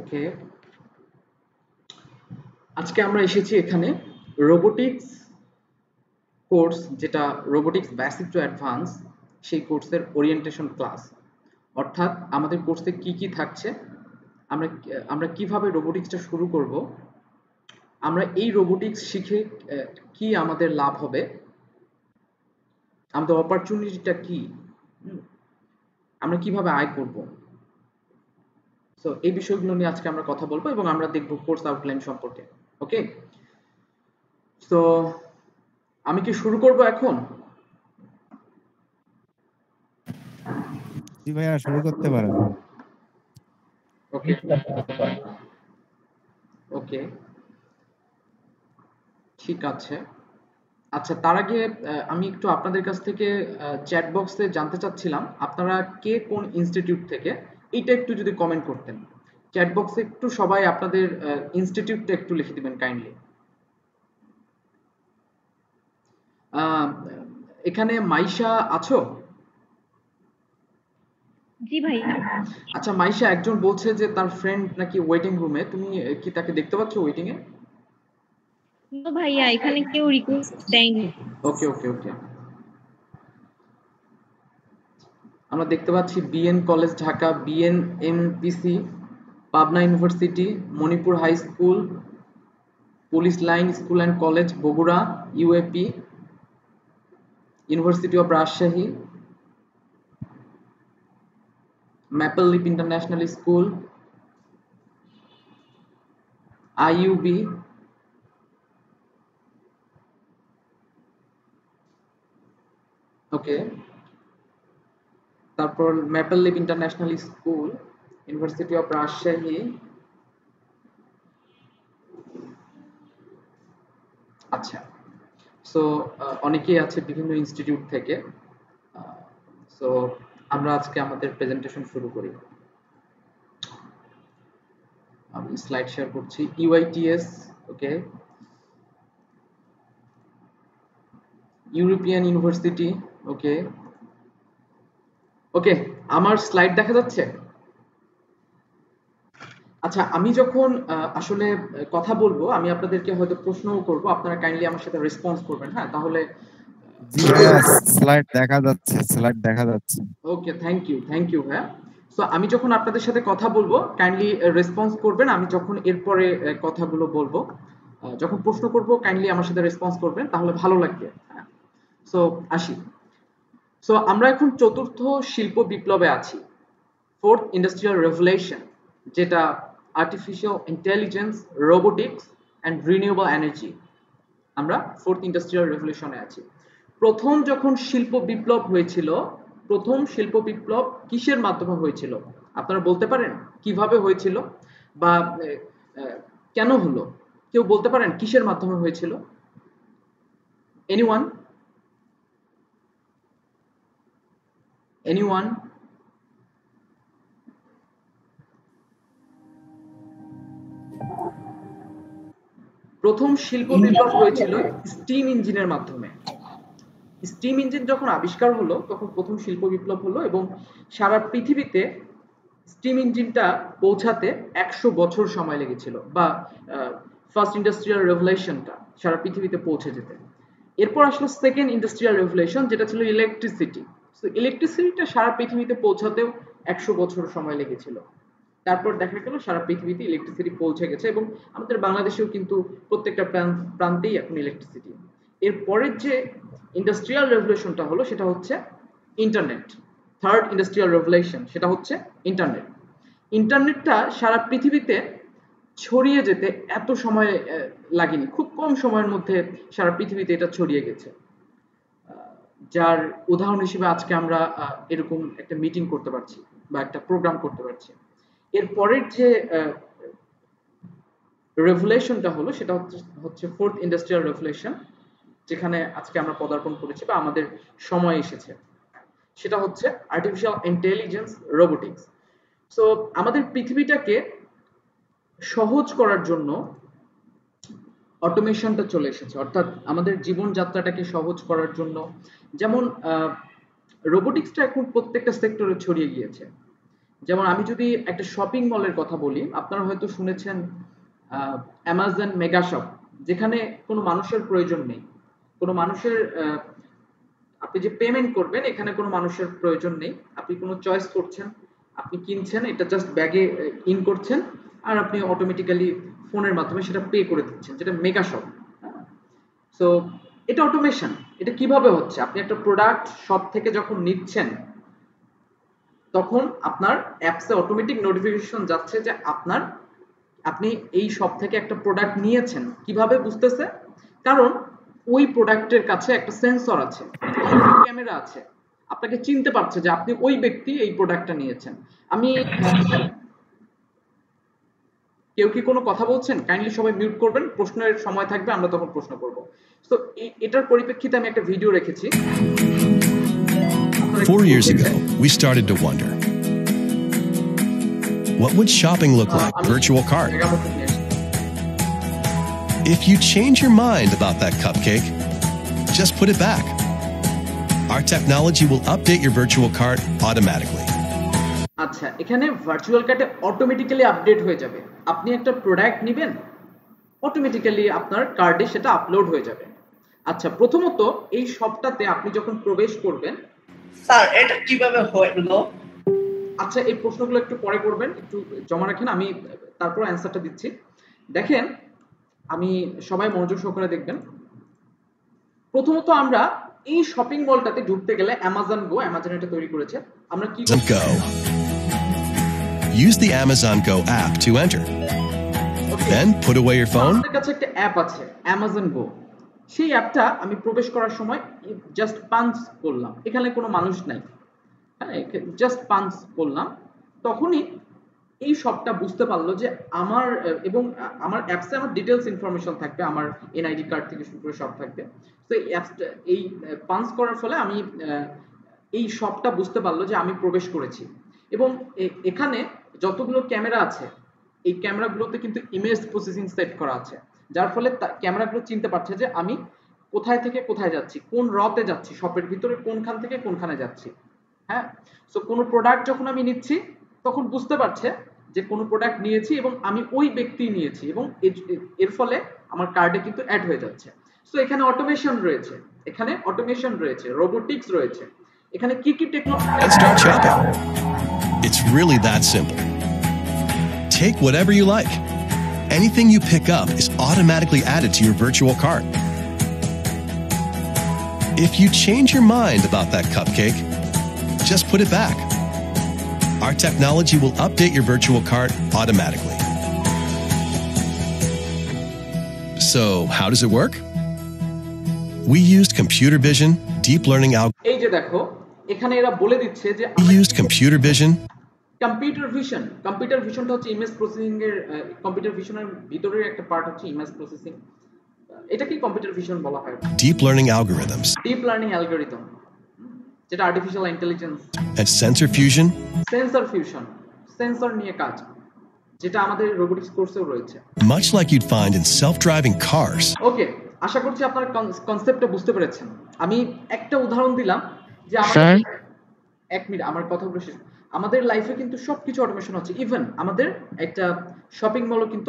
ওকে, আজকে আমরা এসেছি এখানে রোবোটিক্স কোর্স, যেটা রোবোটিক্স বেসিক টু অ্যাডভান্স, সেই কোর্সের ওরিয়েন্টেশন ক্লাস। অর্থাৎ আমাদের কোর্সে কি কি থাকছে, আমরা আমরা কিভাবে রোবোটিক্সটা শুরু করব, আমরা এই রোবোটিক্স শিখে কি আমাদের লাভ হবে, আমাদের অপরচুনিটিটা কি, আমরা কিভাবে আয় করব। সো এই বিষয়গুলো নিয়ে আজকে আমরা কথা বলবো এবং আমরা দেখব কোর্স আউটলাইন সম্পর্কে। ওকে, তো আমি কি শুরু করব এখন? জি ভাইয়া, শুরু করতে পারেন। ওকে ওকে, ঠিক আছে। আচ্ছা, তার আগে আমি একটু আপনাদের কাছ থেকে চ্যাট বক্সে জানতে চাচ্ছিলাম আপনারা কে কোন ইনস্টিটিউট থেকে, এইটা একটু যদি কমেন্ট করতেন চ্যাট বক্সে, একটু সবাই আপনাদের ইনস্টিটিউটটা একটু লিখে দিবেন কাইন্ডলি। এখানে মাইশা আছো? জি ভাইয়া। আচ্ছা মাইশা, একজন বলছে যে তার ফ্রেন্ড নাকি ওয়েটিং রুমে, তুমি কি তাকে দেখতে পাচ্ছ ওয়েটিং এ? তো ভাইয়া এখানে কেউ রিকোয়েস্ট দেয়নি। ওকে ওকে ওকে, আমরা দেখতে পাচ্ছি BN college Dhaka, BN MPC, Pabna university, Manipur high school, police line school and college Bogura, UAP, university of Rajshahi, maple leaf international school, IUB, okay, তারপর maple leaf international school, university of Rajshahi. আচ্ছা, সো অনেকেই আছে বিভিন্ন ইনস্টিটিউট থেকে। সো আমরা আজকে আমাদের প্রেজেন্টেশন শুরু করি। আমি স্লাইড শেয়ার করছি। ইউআইটিএস, ওকে, ইউরোপিয়ান ইউনিভার্সিটি, ওকে ওকে, আমার স্লাইড দেখা যাচ্ছে? আচ্ছা, আমি যখন আসলে কথা বলবো, আমি আপনাদেরকে হয়তো প্রশ্নও করব, আপনারা কাইন্ডলি আমার সাথে রেসপন্স করবেন, হ্যাঁ? তাহলে জি ভাইয়া, স্লাইড দেখা যাচ্ছে, স্লাইড দেখা যাচ্ছে। ওকে, থ্যাংক ইউ ভাইয়া। সো আমি যখন আপনাদের সাথে কথা বলবো কাইন্ডলি রেসপন্স করবেন, আমি যখন এরপরে কথাগুলো বলবো, যখন প্রশ্ন করব কাইন্ডলি আমার সাথে রেসপন্স করবেন, তাহলে ভালো লাগবে। সো আসি। সো আমরা এখন চতুর্থ শিল্প বিপ্লবে আছি, ফোর্থ ইন্ডাস্ট্রিয়াল রেভলিউশন, যেটা artificial intelligence, robotics and renewable energy. আমরা ফোর্থ ইন্ডাস্ট্রিয়াল রেভলিউশনে আছি। প্রথম যখন শিল্প বিপ্লব হয়েছিল, প্রথম শিল্প বিপ্লব কিসের মাধ্যমে হয়েছিল? আপনারা বলতে পারেন কিভাবে হয়েছিল বা কেন হলো? কেউ বলতে পারেন কিসের মাধ্যমে হয়েছিল? এনিওয়ান? এনিওয়ান? প্রথম শিল্প বিপ্লব হয়েছিল স্টিম ইঞ্জিনের মাধ্যমে। স্টিম ইঞ্জিন যখন আবিষ্কার হলো তখন প্রথম শিল্প বিপ্লব হলো, এবং সারা পৃথিবীতে স্টিম ইঞ্জিনটা পৌঁছাতে 100 বছর সময় লেগেছিল, বা ফার্স্ট ইন্ডাস্ট্রিয়াল রেভলিউশনটা সারা পৃথিবীতে পৌঁছে যেতে। এরপর আসলো সেকেন্ড ইন্ডাস্ট্রিয়াল রেভলিউশন, যেটা ছিল ইলেকট্রিসিটি। তো ইলেকট্রিসিটিটা সারা পৃথিবীতে পৌঁছাতেও 100 বছর সময় লেগেছিল। তারপর দেখা গেল সারা পৃথিবীতে ইলেকট্রিসিটি পৌঁছে গেছে, এবং আমাদের বাংলাদেশেও কিন্তু প্রত্যেকটা প্রান্তেই এখন ইলেকট্রিসিটি। এর পরের যে ইন্ডাস্ট্রিয়াল রেভলিউশনটা হলো সেটা হচ্ছে ইন্টারনেট। থার্ড ইন্ডাস্ট্রিয়াল রেভলিউশন সেটা হচ্ছে ইন্টারনেট। ইন্টারনেটটা সারা পৃথিবীতে ছড়িয়ে যেতে এত সময় লাগেনি, খুব কম সময়ের মধ্যে সারা পৃথিবীতে এটা ছড়িয়ে গেছে। যার উদাহরণ হিসেবে আজকে আমরা এরকম একটা মিটিং করতে পারছি বা একটা প্রোগ্রাম করতে পারছি। এর পরের যে রেভলিউশনটা হলো সেটা হচ্ছে ফোর্থ ইন্ডাস্ট্রিয়াল রেভলিউশন, যেখানে আজকে আমরা পদার্পণ করেছি বা আমাদের সময় এসেছে। সেটা হচ্ছে আর্টিফিশিয়াল ইন্টেলিজেন্স, রোবোটিক্স। সো আমাদের পৃথিবীটাকে সহজ করার জন্য অটোমেশনটা চলে এসেছে, অর্থাৎ আমাদের জীবনযাত্রাটাকে সহজ করার জন্য। যেমন রোবোটিক্সটা এখন প্রত্যেকটা সেক্টরে ছড়িয়ে গিয়েছে। যেমন আমি যদি একটা শপিং মলের কথা বলি, আপনারা হয়তো শুনেছেন অ্যামাজন মেগা শপ, যেখানে কোনো মানুষের প্রয়োজন নেই, কোনো মানুষের আপনি যে পেমেন্ট করবেন এখানে কোনো মানুষের প্রয়োজন নেই, আপনি কোনো চয়েস করছেন, আপনি কিনছেন, এটা জাস্ট ব্যাগে ইন করছেন আর আপনি অটোমেটিক্যালি ফোনের মাধ্যমে সেটা পে করে দিচ্ছেন, যেটা মেগা শপ। সো এটা অটোমেশন। এটা কিভাবে হচ্ছে? আপনি একটা প্রোডাক্ট শপ থেকে যখন নিচ্ছেন তখন আপনার অ্যাপসে অটোমেটিক নোটিফিকেশন যাচ্ছে যে আপনি এই শপ থেকে একটা প্রোডাক্ট নিয়েছেন। কিভাবে বুঝতেছে? কারণ ওই প্রোডাক্টের কাছে একটা সেন্সর আছে, ক্যামেরা আছে, আপনাকে চিনতে পারছে যে আপনি ওই ব্যক্তি এই প্রোডাক্টটা নিয়েছেন। আমি কেউ কি কোনো কথা বলছেন? কাইন্ডলি সবাই মিউট করবেন, প্রশ্নের সময় থাকবে, আমরা তখন প্রশ্ন করব। তো এটার পরিপ্রেক্ষিতে আমি একটা ভিডিও রেখেছি। 4 years ago, we started to wonder, what would shopping look like? Virtual cart. If you change your mind about that cupcake, just put it back. Our technology will update your virtual cart automatically. আচ্ছা, এখানে virtual কার্টে automatically update হয়ে যাবে। আপনি একটা product নেবেন, automatically আপনার কার্ডে সেটা আপলোড হয়ে যাবে। আচ্ছা, প্রথমত এই শপটাতে আপনি যখন প্রবেশ করবেন, স্যার এটা কিভাবে হলো? আচ্ছা, এই প্রশ্নগুলো একটু পরে করবেন, একটু জমা রাখেন, আমি তারপর অ্যান্সারটা দিচ্ছি। দেখেন, আমি সবাই মনোযোগ সহকারে দেখবেন। প্রথমত আমরা এই শপিং মলটাতে ঢুকতে গেলে অ্যামাজন গো, অ্যামাজন এটা তৈরি করেছে, আমরা কি Go. Use the Amazon Go app to enter. Then put away your phone. আমাদের কাছে একটা অ্যাপ আছে অ্যামাজন গো। সেই অ্যাপটা আমি প্রবেশ করার সময় জাস্ট পাঞ্চ করলাম, এখানে কোনো মানুষ নাই, হ্যাঁ, জাস্ট পাঞ্চ করলাম, তখনই এই শপটা বুঝতে পারলো যে আমার এবং আমার অ্যাপসে আমার ডিটেলস ইনফরমেশন থাকবে, আমার এনআইডি কার্ড থেকে শুরু করে সব থাকবে। তো এই অ্যাপসটা এই পাঞ্চ করার ফলে আমি এই শপটা বুঝতে পারলো যে আমি প্রবেশ করেছি। এবং এখানে যতগুলো ক্যামেরা আছে এই ক্যামেরাগুলোতে কিন্তু ইমেজ প্রসেসিং সেট করা আছে, যার ফলে ক্যামেরাগুলো চিনতে পারছে যে আমি কোথায় থেকে কোথায় যাচ্ছি, কোন রতে যাচ্ছি, শপের ভিতরে কোনখান থেকে কোনখানে যাচ্ছি। হ্যাঁ, সো কোনো প্রোডাক্ট যখন আমি নিচ্ছি তখন বুঝতে পারছে যে কোনো প্রোডাক্ট নিয়েছি এবং আমি ওই ব্যক্তি নিয়েছি, এবং এর ফলে আমার কার্ডে কিন্তু অ্যাড হয়ে যাচ্ছে। সো এখানে অটোমেশন রয়েছে, এখানে অটোমেশন রয়েছে, রোবোটিক্স রয়েছে। এখানে কি কি technology? Let's start shopping. It's really that simple. Take whatever you like. Anything you pick up is automatically added to your virtual cart. If you change your mind about that cupcake, just put it back. Our technology will update your virtual cart automatically. So, how does it work? We used computer vision, deep learning algorithms. এই যে দেখো, এখানে এরা বলে দিচ্ছে যে We used computer vision. Computer ভিশনটা হচ্ছে ইমেজ প্রসেসিং এর, কম্পিউটার ভিশনের ভিতরের একটা পার্ট হচ্ছে ইমেজ প্রসেসিং। এটাকে কম্পিউটার ভিশন বলা হয়। Deep learning algorithms. Deep learning algorithm, যেটা artificial intelligence. And sensor fusion. Sensor fusion, sensor নিয়ে কাজ, যেটা আমাদের রোবোটিক্স কোর্সেও রয়েছে। Much like you'd find in self-driving cars. ওকে, আশা করছি আপনারা কনসেপ্টটা বুঝতে পেরেছেন। আমি একটা উদাহরণ দিলাম যে স্যার? এক মিনিট আমার কথাগুলো শেষ। আমাদের লাইফে কিন্তু সবকিছু অটোমেশন হচ্ছে, ইভেন আমাদের একটা শপিং মলও কিন্তু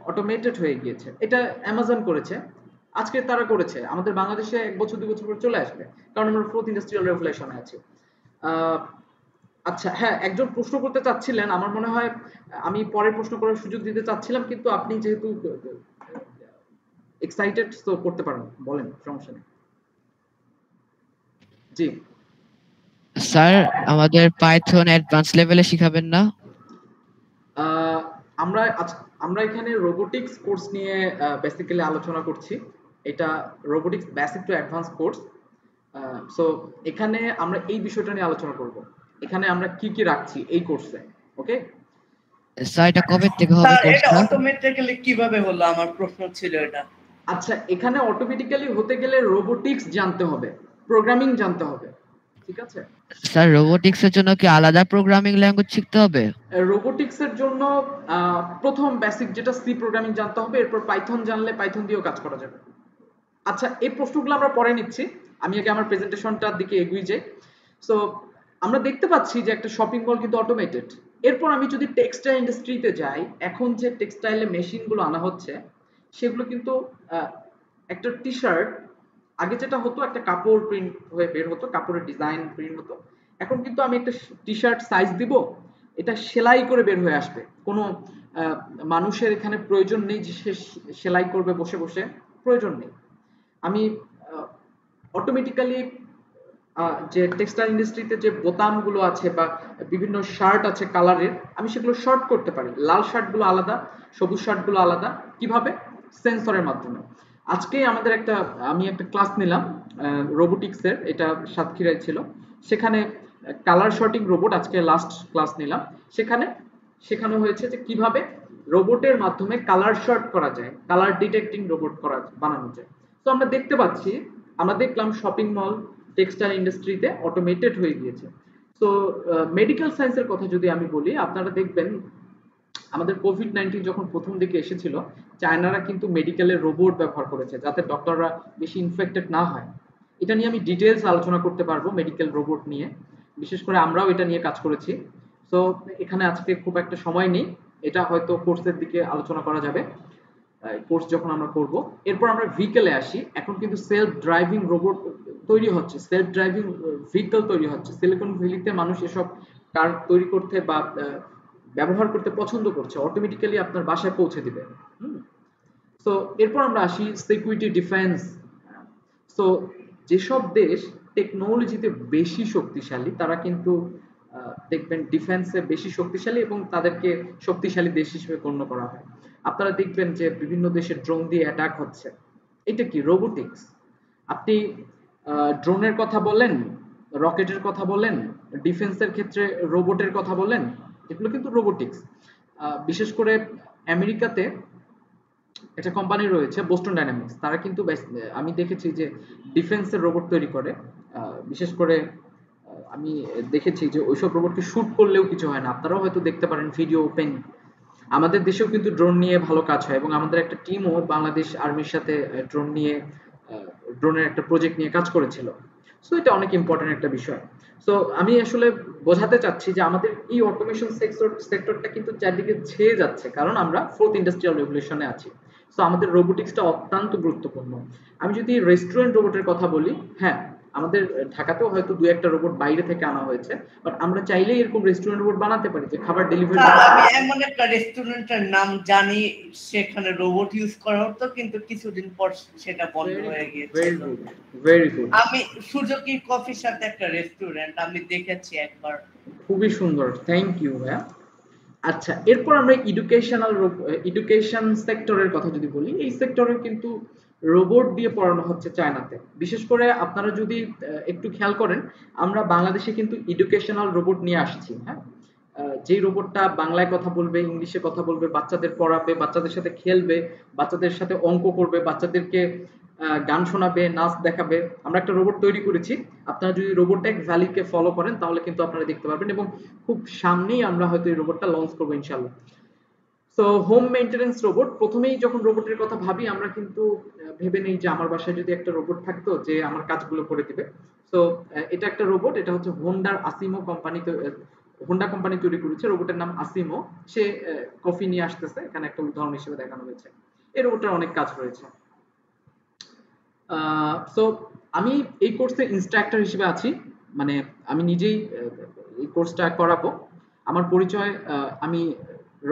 অটোমেটেড হয়ে গিয়েছে। এটা অ্যামাজন করেছে, আজকে তারা করেছে, আমাদের বাংলাদেশে 1 বছর 2 বছর পর চলে আসবে, কারণ আমরা ফোর্থ ইন্ডাস্ট্রিয়াল রেভলিউশনে আছি। আচ্ছা, হ্যাঁ, একজন প্রশ্ন করতে চাচ্ছিলেন, আমার মনে হয় আমি পরে প্রশ্ন করার সুযোগ দিতে চাচ্ছিলাম, কিন্তু আপনি যেহেতু এক্সাইটেড তো করতে পারেন, বলেন, সমস্যা নেই। জি স্যার, আমাদের পাইথন অ্যাডভান্স লেভেলে শিখাবেন না? আমরা এখানে রোবোটিক্স কোর্স নিয়ে বেসিক্যালি আলোচনা করছি। এটা robotics basic to advance course. So এখানে আমরা এই বিষয়টা নিয়ে আলোচনা করব। এখানে আমরা কি কি রাখছি এই কোর্সে, ওকে? স্যার, এটা কবে থেকে হবে স্যার এটা কোর্সটা? অটোমেটিক্যালি কিভাবে হলো? আমার প্রশ্ন ছিল এটা। আচ্ছা, এখানে অটোমেটিক্যালি হতে গেলে রোবোটিক্স জানতে হবে, প্রোগ্রামিং জানতে হবে, ঠিক আছে? স্যার, রোবোটিক্স এর জন্য কি আলাদা প্রোগ্রামিং ল্যাঙ্গুয়েজ শিখতে হবে? রোবোটিক্স এর জন্য প্রথম বেসিক যেটা সি প্রোগ্রামিং জানতে হবে, এরপর পাইথন জানলে পাইথন দিয়েও কাজ করা যাবে। আচ্ছা, এই প্রশ্নগুলো আমরা পরে নিচ্ছি, আমি আগে আমার প্রেজেন্টেশনটার দিকে এগিয়ে যাই। সো আমরা দেখতে পাচ্ছি যে একটা শপিং মল কিন্তু অটোমেটেড। এরপর আমি যদি টেক্সটাইল ইন্ডাস্ট্রিতে যাই, এখন যে টেক্সটাইলের মেশিনগুলো আনা হচ্ছে সেগুলো কিন্তু একটা টি শার্ট, আগে যেটা হতো একটা কাপড় প্রিন্ট হয়ে বের হতো, কাপড়ের ডিজাইন প্রিন্ট হতো, এখন কিন্তু আমি একটা টি শার্ট সাইজ দিব, এটা সেলাই করে বের হয়ে আসবে। কোনো মানুষের এখানে প্রয়োজন নেই যে সে সেলাই করবে বসে বসে, প্রয়োজন নেই। আমি অটোমেটিক্যালি যে টেক্সটাইল ইন্ডাস্ট্রিতে যে বোতামগুলো আছে বা বিভিন্ন শার্ট আছে কালারের, আমি সেগুলো শর্ট করতে পারি। লাল শার্টগুলো আলাদা, সবুজ শার্টগুলো আলাদা। কিভাবে? সেন্সরের মাধ্যমে। আজকে আমাদের আমি একটা ক্লাস নিলাম রোবোটিক্সের, এটা সাতক্ষীরায় ছিল। সেখানে কালার শর্টিং রোবট, আজকে লাস্ট ক্লাস নিলাম। সেখানে শেখানো হয়েছে যে কিভাবে রোবটের মাধ্যমে কালার শর্ট করা যায়, কালার ডিটেক্টিং রোবট বানানো যায়। তো আমরা দেখতে পাচ্ছি, আমরা দেখলাম শপিং মল টেক্সটাইল ইন্ডাস্ট্রিতে অটোমেটেড হয়ে গিয়েছে। তো মেডিকেল সায়েন্সের কথা যদি আমি বলি, আপনারা দেখবেন আমাদের কোভিড-19 যখন প্রথম দিকে এসেছিল, চায়নারা কিন্তু মেডিকেলের রোবট ব্যবহার করেছে যাতে ডক্টররা বেশি ইনফেক্টেড না হয়। এটা নিয়ে আমি ডিটেলস আলোচনা করতে পারবো, মেডিকেল রোবট নিয়ে। বিশেষ করে আমরাও এটা নিয়ে কাজ করেছি। তো এখানে আজকে খুব একটা সময় নেই, এটা হয়তো কোর্সের দিকে আলোচনা করা যাবে, কোর্স যখন আমরা করব। এরপর আমরা ভেহিকেলে আসি। এখন কিন্তু সেলফ ড্রাইভিং রোবট তৈরি হচ্ছে, সেলফ ড্রাইভিং ভেহিকল তৈরি হচ্ছে। সিলিকন ভ্যালিতে মানুষ এসব কার তৈরি করতে বা ব্যবহার করতে পছন্দ করছে, অটোমেটিক্যালি আপনার বাসায় পৌঁছে দিবে। তো এরপর আমরা আসি সিকিউরিটি ডিফেন্স। তো যেসব দেশ টেকনোলজিতে বেশি শক্তিশালী, তারা কিন্তু দেখবেন ডিফেন্সে বেশি শক্তিশালী এবং তাদেরকে শক্তিশালী দেশ হিসেবে গণ্য করা হয়। আপনারা দেখবেন যে বিভিন্ন দেশে ড্রোন দিয়ে অ্যাটাক হচ্ছে। এটা কি? রোবোটিক্স। আপনি ড্রোনের কথা বলেন, রকেটের কথা বলেন, ডিফেন্সের ক্ষেত্রে রোবটের কথা বলেন, এগুলো কিন্তু রোবোটিক্স। বিশেষ করে আমেরিকাতে একটা কোম্পানি রয়েছে বোস্টন ডাইনামিক্স, তারা কিন্তু আমি দেখেছি যে ডিফেন্সের রোবট তৈরি করে। বিশেষ করে আমি দেখেছি যে ওইসব রোবটকে শুট করলেও কিছু হয় না। আপনারাও হয়তো দেখতে পারেন ভিডিও ওপেন। আমাদের দেশেও কিন্তু ড্রোন নিয়ে ভালো কাজ হয় এবং আমাদের একটা টিমও বাংলাদেশ আর্মির সাথে ড্রোনের একটা প্রজেক্ট নিয়ে কাজ করেছিল। সো এটা অনেক ইম্পর্টেন্ট একটা বিষয়। সো আমি আসলে বোঝাতে চাচ্ছি যে আমাদের এই অটোমেশন সেক্টরটা কিন্তু চারদিকে ছেয়ে যাচ্ছে, কারণ আমরা ফোর্থ ইন্ডাস্ট্রিয়াল রেভলিউশনে আছি। সো আমাদের রোবোটিক্সটা অত্যন্ত গুরুত্বপূর্ণ। আমি যদি রেস্টুরেন্ট রোবটের কথা বলি, হ্যাঁ আমাদের ঢাকাতেও হয়তো দু একটা রোবট বাইরে থেকে আনা হয়েছে, বাট আমরা চাইলেই এরকম রেস্টুরেন্ট রোবট বানাতে পারি যে খাবার ডেলিভারি। আমি এমন একটা রেস্টুরেন্টের নাম জানি, সেখানে রোবট ইউজ করা হতো, কিন্তু কিছুদিন পর সেটা বন্ধ হয়ে গিয়েছে। Very good. আমি সুজুকি কফির সাথে একটা রেস্টুরেন্ট আমি দেখেছি একবার। খুবই সুন্দর, থ্যাংক ইউ ভাইয়া। আচ্ছা, এরপর আমরা এডুকেশন সেক্টরের কথা যদি বলি, এই সেক্টরে কিন্তু রোবট দিয়ে পড়ানো হচ্ছে চায়নাতে। বিশেষ করে আপনারা যদি একটু খেয়াল করেন, আমরা বাংলাদেশে কিন্তু এডুকেশনাল রোবট নিয়ে আসছি। হ্যাঁ, যেই রোবটটা বাংলায় কথা বলবে, ইংলিশে কথা বলবে, বাচ্চাদের পড়াবে, বাচ্চাদের সাথে খেলবে, বাচ্চাদের সাথে অঙ্ক করবে, বাচ্চাদেরকে গান শোনাবে, নাচ দেখাবে। আমরা একটা রোবট তৈরি করেছি। আপনারা যদি রোবোটেক ভ্যালিকে ফলো করেন তাহলে কিন্তু আপনারা দেখতে পারবেন, এবং খুব সামনেই আমরা হয়তো এই রোবটটা লঞ্চ করবো ইনশাল্লাহ। তো হোম মেইনটেনেন্স রোবট, প্রথমেই যখন রোবটের কথা ভাবি আমরা কিন্তু ভেবে নেই যে আমার বাসায় যদি একটা রোবট থাকতো যে আমার কাজগুলো করে দিবে। তো এটা একটা রোবট, এটা হচ্ছে হোন্ডা কোম্পানি তৈরি করেছে। রোবটের নাম আসিমো। সে কফি নিয়ে আসতেছে, এখানে একটা উদাহরণ হিসেবে দেখানো হয়েছে। এই রোবটের অনেক কাজ রয়েছে। সো আমি এই কোর্সে ইনস্ট্রাক্টর হিসেবে আছি, মানে আমি নিজেই এই কোর্সটা করাবো। আমার পরিচয়, আমি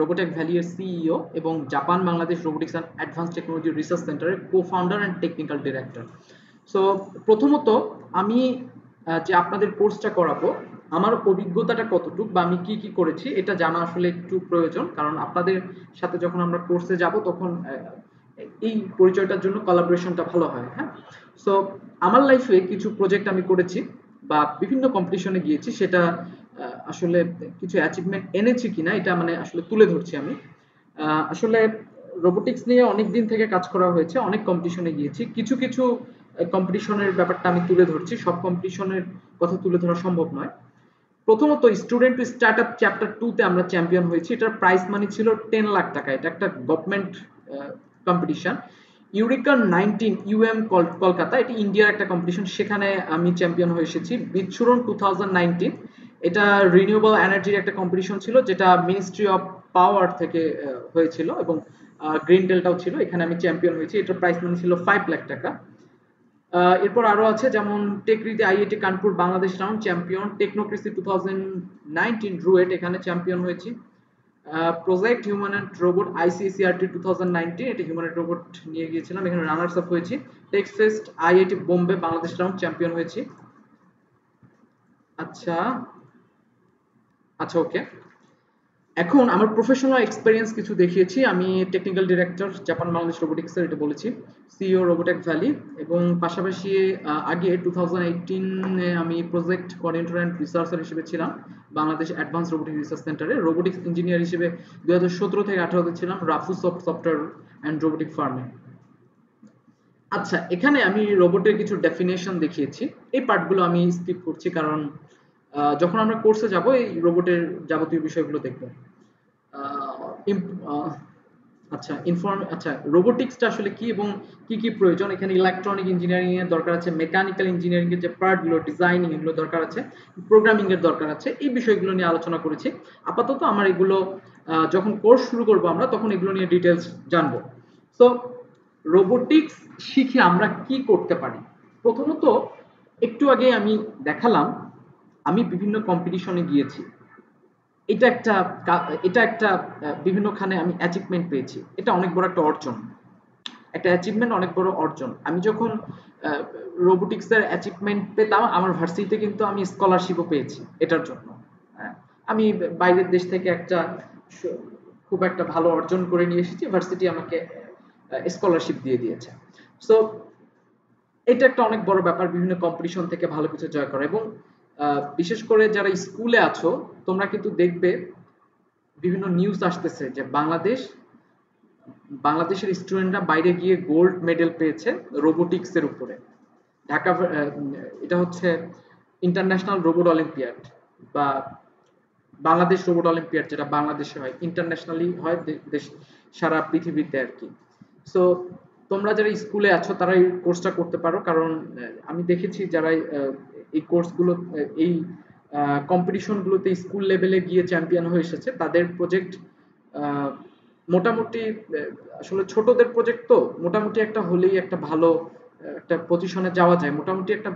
রোবোটেক ভ্যালি এর সিইও এবং Japan Bangladesh robotics and advance technology research সেন্টারের co-founder and technical director. So প্রথমত আমি যে আপনাদের কোর্সটা করাবো, আমার অভিজ্ঞতাটা কতটুকু বা আমি কি কি করেছি এটা জানা আসলে একটু প্রয়োজন, কারণ আপনাদের সাথে যখন আমরা কোর্সে যাব তখন এই পরিচয়টার জন্য কোলাবোরেশনটা ভালো হয়। হ্যাঁ, সো আমার লাইফে কিছু প্রজেক্ট আমি করেছি বা বিভিন্ন কম্পিটিশনে গিয়েছি, সেটা আসলে কিছু অ্যাচিভমেন্ট এনেছি কিনা এটা মানে আসলে তুলে ধরছি আমি। আসলে রোবোটিক্স নিয়ে অনেক দিন থেকে কাজ করা হয়েছে, অনেক কম্পিটিশনে গিয়েছি, কিছু কিছু কম্পিটিশনের ব্যাপারটা আমি তুলে ধরছি, সব কম্পিটিশনের কথা তুলে ধরা সম্ভব নয়। প্রথমত স্টুডেন্ট টু স্টার্টআপ চ্যাপ্টার 2 তে আমরা চ্যাম্পিয়ন হয়েছি। এটার প্রাইস মানি ছিল 10 লাখ টাকা। এটা একটা government competition. Eureka 19 UM Kolkata, এটি ইন্ডিয়ার একটা কম্পিটিশন, সেখানে আমি চ্যাম্পিয়ন হয়ে এসেছি। বিচ্ছুরণ 2019, এটা রিনিউয়েবল এনার্জির একটা কম্পিটিশন ছিল, যেটা মিনিস্ট্রি অফ পাওয়ার থেকে হয়েছিল, এবং গ্রিন ডেলটাও ছিল, এখানে আমি চ্যাম্পিয়ন হয়েছি। এটার প্রাইস মানি ছিল 5 লাখ টাকা। এরপর আরো আছে, যেমন টেকরিতে IIT Kanpur Bangladesh round champion, technocracy 2019 RUET, এখানে চ্যাম্পিয়ন হয়েছি। প্রজেক্ট হিউম্যানয়েড রোবট আইসিসিআরটি 2019, এটা হিউম্যানয়েড রোবট নিয়ে গিয়েছিলাম, এখানে রানার্স আপ হয়েছি। Techfest IIT Bombay Bangladesh round champion হয়েছি। আচ্ছা ওকে, এখন আমার প্রফেশনাল এক্সপেরিয়েন্স কিছু দেখিয়েছি। আমি টেকনিক্যাল ডিরেক্টর জাপান বাংলাদেশ রোবোটিক্সের, এটা বলেছি, সিইও রোবোটেক ভ্যালি, এবং পাশাপাশি আগে 2018-এ আমি প্রজেক্ট কোঅর্ডিনেটর অ্যান্ড রিসার্চার হিসেবে ছিলাম বাংলাদেশ অ্যাডভান্স রোবোটিক রিসার্চ সেন্টারে। রোবোটিক্স ইঞ্জিনিয়ার হিসেবে 2017 থেকে 2018-তে ছিলাম রাফু সফটওয়্যার অ্যান্ড রোবোটিক ফার্মে। আচ্ছা, এখানে আমি রোবটের কিছু ডেফিনেশন দেখিয়েছি, এই পার্টগুলো আমি স্কিপ করছি, কারণ যখন আমরা কোর্সে যাব এই রোবটের যাবতীয় বিষয়গুলো দেখব। আচ্ছা, রোবোটিক্সটা আসলে কি এবং কি কি প্রয়োজন, এখানে ইলেকট্রনিক ইঞ্জিনিয়ারিং এর দরকার আছে, মেকানিক্যাল ইঞ্জিনিয়ারিং এর যে পার্টগুলো, ডিজাইনিং, এগুলো দরকার আছে, প্রোগ্রামিং এর দরকার আছে, এই বিষয়গুলো নিয়ে আলোচনা করেছি। আপাতত আমার এগুলো যখন কোর্স শুরু করব আমরা, তখন এগুলো নিয়ে ডিটেইলস জানবো। সো রোবোটিক্স শিখে আমরা কি করতে পারি? প্রথমত, একটু আগে আমি দেখালাম আমি বিভিন্ন কম্পিটিশনে গিয়েছি, এটা একটা বিভিন্নখানে আমি অ্যাচিভমেন্ট পেয়েছি, এটা অনেক বড় একটা অর্জন, একটা অ্যাচিভমেন্ট, অনেক বড় অর্জন। আমি যখন রোবোটিক্সের অ্যাচিভমেন্ট পেতাম, আমার ভার্সিটিতে কিন্তু আমি স্কলারশিপও পেয়েছি এটার জন্য। আমি বাইরের দেশ থেকে খুব একটা ভালো অর্জন করে নিয়ে এসেছি, ভার্সিটি আমাকে স্কলারশিপ দিয়ে দিয়েছে। সো এটা একটা অনেক বড় ব্যাপার, বিভিন্ন কম্পিটিশন থেকে ভালো কিছু জয় করা। এবং বিশেষ করে যারা স্কুলে আছো, তোমরা কিন্তু দেখবে বিভিন্ন নিউজ আসতেছে যে বাংলাদেশের স্টুডেন্টরা বাইরে গিয়ে গোল্ড মেডেল পেয়েছে রোবোটিক্সের উপরে। ঢাকা, এটা হচ্ছে ইন্টারন্যাশনাল রোবট অলিম্পিয়াড বা বাংলাদেশ রোবট অলিম্পিয়াড, যেটা বাংলাদেশে হয়, ইন্টারন্যাশনালি হয় সারা পৃথিবীতে আর কি। সো তোমরা যারা স্কুলে আছো তারা এই কোর্সটা করতে পারো, কারণ আমি দেখেছি যারা এই কোর্সগুলো, এই কম্পিটিশনগুলোতে স্কুল লেভেলে গিয়ে চ্যাম্পিয়ন হয়ে এসেছে, তাদের প্রজেক্ট মোটামুটি, আসলে ছোটদের প্রজেক্ট তো মোটামুটি একটা হলেই একটা ভালো একটা পজিশনে যাওয়া যায়, মোটামুটি একটা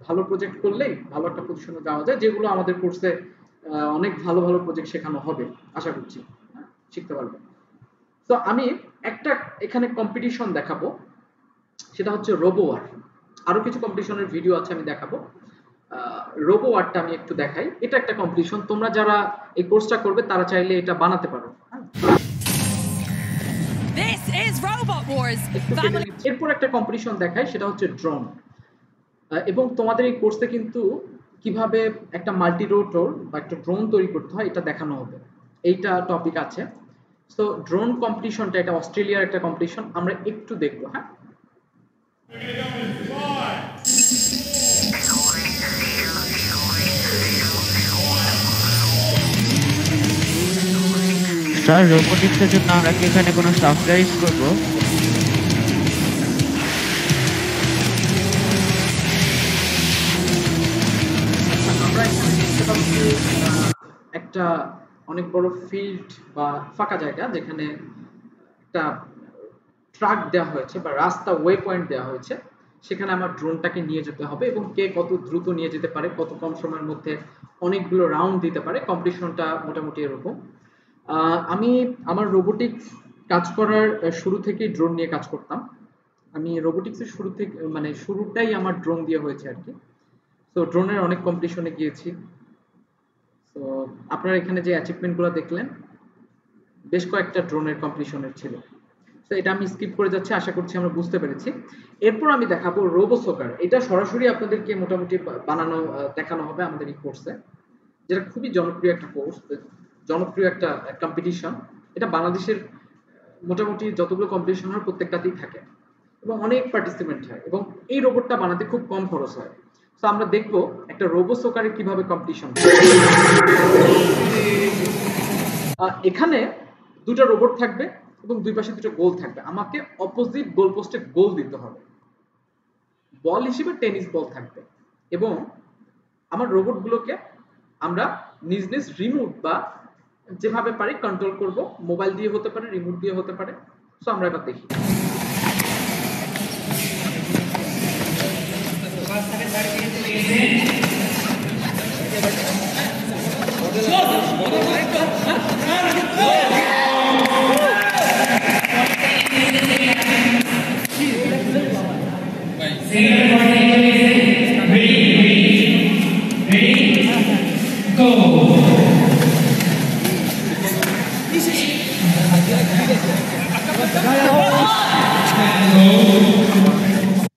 ভালো প্রজেক্ট করলেই ভালো একটা পজিশনে যাওয়া যায়, যেগুলো আমাদের কোর্সে অনেক ভালো ভালো প্রজেক্ট শেখানো হবে, আশা করছি শিখতে পারবে। তো আমি একটা এখানে কম্পিটিশন দেখাবো, সেটা হচ্ছে রোবোওয়ার। আরো কিছু কম্পিটিশনের ভিডিও আছে, আমি দেখাবো। রোবোওয়ারটা আমি একটু দেখাই। এটা একটা কম্পিটিশন, তোমরা যারা এই কোর্সটা করবে তারা চাইলে এটা বানাতে পারো। এরপর একটা কম্পিটিশন দেখাই, সেটা হচ্ছে ড্রোন। এবং তোমাদের এই কোর্সে কিন্তু কিভাবে একটা মাল্টি রোটর বা একটা ড্রোন তৈরি করতে হয় এটা দেখানো হবে, এইটা টপিক আছে। সো ড্রোন কম্পিটিশনটা, এটা অস্ট্রেলিয়ার একটা কম্পিটিশন, আমরা একটু দেখবো। হ্যাঁ, স্যার, রোবোটিক্সের জন্য আমরা কি এখানে কোনো সফটওয়্যার ইউজ করবো? আমরা এখানে দেখতে পাচ্ছি একটা অনেক বড় ফিল্ড বা ফাঁকা জায়গা, যেখানে একটা ট্রাক দেওয়া হয়েছে বা রাস্তা ওয়ে পয়েন্ট দেওয়া হয়েছে, সেখানে আমার ড্রোনটাকে নিয়ে যেতে হবে, এবং কে কত দ্রুত নিয়ে যেতে পারে, কত কম সময়ের মধ্যে অনেকগুলো রাউন্ড দিতে পারে, কম্পিটিশনটা মোটামুটি এরকম। আমি আমার রোবোটিক্স কাজ করার শুরু থেকেই ড্রোন নিয়ে কাজ করতাম। আমি রোবোটিক্সের শুরু থেকে, মানে শুরুটাই আমার ড্রোন দিয়ে হয়েছে আর কি। তো ড্রোনের অনেক কম্পিটিশনে গিয়েছি। তো আপনারা এখানে যে অ্যাচিভমেন্টগুলো দেখলেন, বেশ কয়েকটা ড্রোনের কম্পিটিশনের ছিল। তো এটা আমি স্কিপ করে যাচ্ছি, আশা করছি আমরা বুঝতে পেরেছি। এরপর আমি দেখাবো রোবোসকার। এটা সরাসরি আপনাদেরকে মোটামুটি বানানো দেখানো হবে আমাদের এই কোর্সে, যেটা খুবই জনপ্রিয় একটা কোর্স, জনপ্রিয় একটা কম্পিটিশন। এটা বাংলাদেশের মোটামুটি যতগুলো কম্পিটিশন হয় প্রত্যেকটাতেই থাকে এবং অনেক পার্টিসিপেন্ট হয়, এবং এই রোবটটা বানাতে খুব কম খরচ হয়। তো আমরা দেখবো একটা রোবোসকারে কিভাবে কম্পিটিশন। এখানে দুটো রোবট থাকবে, এবং দুই পাশে দুটো গোল থাকবে। আমাকে অপোজিট গোল পোস্টে গোল দিতে হবে। বল হিসেবে টেনিস বল থাকবে এবং আমার রোবটগুলোকে আমরা নিজ নিজ রিমোট বা যেভাবে পারি কন্ট্রোল করব। মোবাইল দিয়ে হতে পারে, রিমোট দিয়ে হতে পারে। সো আমরা এবার দেখি।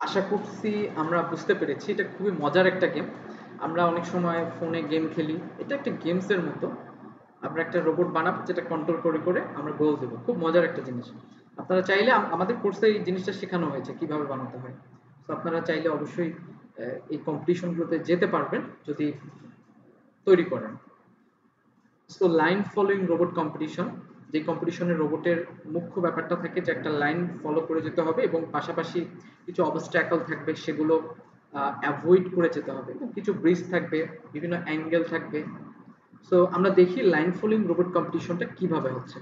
আশা করছি আমরা বুঝতে পেরেছি এটা খুবই মজার একটা গেম। আমরা অনেক সময় ফোনে গেম খেলি, এটা একটা গেমসের মতো। আমরা একটা রোবট বানাবো যেটা কন্ট্রোল করে করে আমরা গোল দেবো। খুব মজার একটা জিনিস। আপনারা চাইলে আমাদের কোর্সে এই জিনিসটা শেখানো হয়েছে কিভাবে বানাতে হয়। তো আপনারা চাইলে অবশ্যই এই কম্পিটিশনগুলোতে যেতে পারবেন যদি তৈরি করেন। So line following robot competition, যে কম্পিটিশনের রোবটের মুখ্য ব্যাপারটা থাকে যে একটা লাইন ফলো করে যেতে হবে এবং পাশাপাশি কিছু অবস্ট্যাকল থাকবে সেগুলো অ্যাভয়েড করে যেতে হবে এবং কিছু ব্রিজ থাকবে, বিভিন্ন অ্যাঙ্গেল থাকবে। সো আমরা দেখি লাইন ফলোইং রোবট কম্পিটিশনটা কিভাবে হচ্ছে।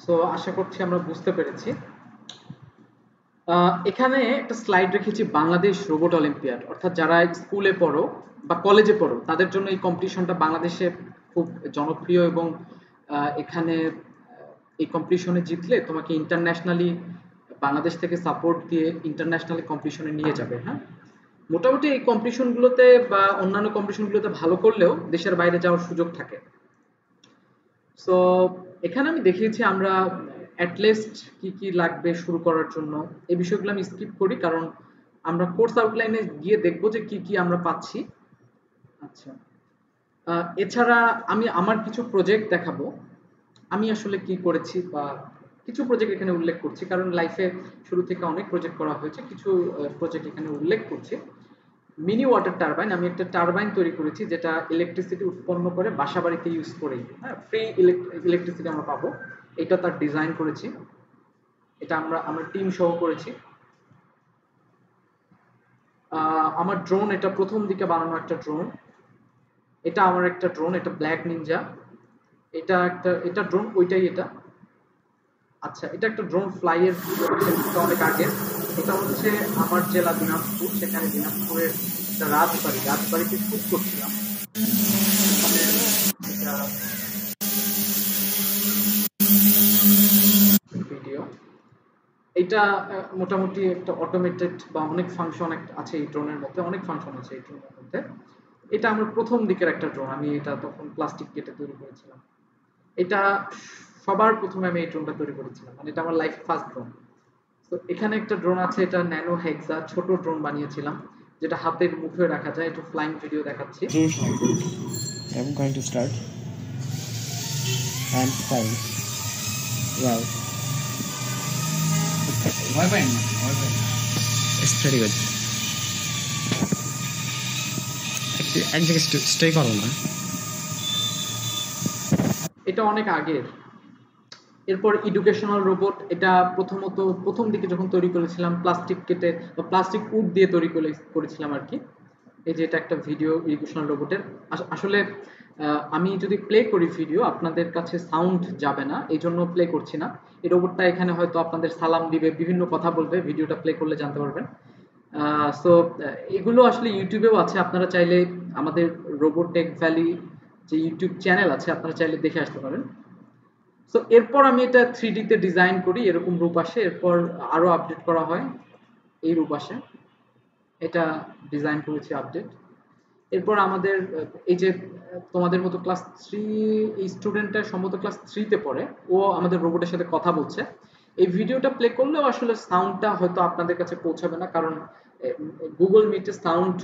সো আশা করছি আমরা বুঝতে পেরেছি। এখানে একটা স্লাইড রেখেছি বাংলাদেশ রোবট অলিম্পিয়াড, অর্থাৎ যারা স্কুলে পড়ো বা কলেজে পড়ো তাদের জন্য এই কম্পিটিশনটা বাংলাদেশে খুব জনপ্রিয় এবং এখানে এই কম্পিটিশনে জিতলে তোমাকে ইন্টারন্যাশনালি বাংলাদেশ থেকে সাপোর্ট দিয়ে ইন্টারন্যাশনালি কম্পিটিশনে নিয়ে যাবে। হ্যাঁ, মোটামুটি এই কম্পিটিশনগুলোতে বা অন্যান্য কম্পিটিশনগুলোতে ভালো করলেও দেশের বাইরে যাওয়ার সুযোগ থাকে। সো এখানে আমি দেখিয়েছি আমরা অ্যাটলিস্ট কি কি লাগবে শুরু করার জন্য। এই বিষয়গুলো আমি স্কিপ করি কারণ আমরা কোর্স আউটলাইনে গিয়ে দেখবো যে কি কি আমরা পাচ্ছি। আচ্ছা, এছাড়া আমি আমার কিছু প্রজেক্ট দেখাবো আমি আসলে কি করেছি বা কিছু প্রজেক্ট এখানে উল্লেখ করছি কারণ লাইফে শুরু থেকে অনেক প্রজেক্ট করা হয়েছে। কিছু প্রজেক্ট এখানে উল্লেখ করছি। মিনি ওয়াটার টারবাইন, আমি একটা টারবাইন তৈরি করেছি যেটা ইলেকট্রিসিটি উৎপন্ন করে বাসা বাড়িতে ইউজ করেই। হ্যাঁ, ফ্রি ইলেকট্রিসিটি আমরা পাবো। এটা তার ডিজাইন করেছি, এটা আমরা টিম সহ করেছি। আমার ড্রোন, এটা প্রথম দিকে বানানো একটা ড্রোন। এটা আমার একটা ড্রোন, এটা ব্ল্যাক নিনজা। এটা ড্রোন, ওইটাই এটা। আচ্ছা, এটা একটা ড্রোন ফ্লাইয়ের অনেক আগে। এটা হচ্ছে আমার জেলা দিনাজপুর, সেখানে দিনাজপুরের একটা রাজবাড়িতে শুট করছিলাম। ভিডিও এটা মোটামুটি একটা অটোমেটেড বা অনেক ফাংশন আছে এই ড্রোনের মধ্যে, অনেক ফাংশন আছে এই ড্রোনের মধ্যে। এটা আমার প্রথম দিকের একটা ড্রোন, আমি এটা তখন প্লাস্টিক কেটে তৈরি করেছিলাম। এটা সবার প্রথমে আমি এই ড্রোনটা তৈরি করেছিলাম, মানে এটা আমার লাইফ ফার্স্ট ড্রোন। তো এখানে একটা ড্রোন আছে, এটা ন্যানো হেক্সা, ছোট ড্রোন বানিয়েছিলাম যেটা হাতের মুখে রাখা যায়। একটু ফ্লাইং ভিডিও দেখাচ্ছি। I'm going to start. And 5. Wow. It's pretty good. এক জায়গায় স্টে করো না। এটা অনেক আগের। এরপর এডুকেশনাল রোবট, এটা প্রথম দিকে যখন তৈরি করেছিলাম প্লাস্টিক কেটে বা প্লাস্টিক উড দিয়ে তৈরি করেছিলাম আর কি। এই যে এটা একটা ভিডিও ইরিগেশন রোবটের। আসলে আমি যদি প্লে করি ভিডিও আপনাদের কাছে সাউন্ড যাবে না, এই জন্য প্লে করছি না। এই রোবটটা এখানে হয়তো আপনাদের সালাম দিবে, বিভিন্ন কথা বলবে, ভিডিওটা প্লে করলে জানতে পারবেন। সো এগুলো আসলে ইউটিউবেও আছে, আপনারা চাইলে আমাদের রোবোটেক ভ্যালি যে ইউটিউব চ্যানেল আছে আপনারা চাইলে দেখে আসতে পারেন। সো এরপর আমি এটা 3D তে ডিজাইন করি, এরকম রূপ আসে, এরপর আরো আপডেট করা হয়, এই রূপ আসে, এটা ডিজাইন করেছি আপডেট। এরপর আমাদের এই যে তোমাদের মতো ক্লাস 3 এই স্টুডেন্টটা সম্ভবত ক্লাস 3 তে পড়ে, ও আমাদের রোবটের সাথে কথা বলছে। এই ভিডিওটা প্লে করলেও আসলে সাউন্ডটা হয়তো আপনাদের কাছে পৌঁছাবে না, কারণ গুগল মিটে সাউন্ড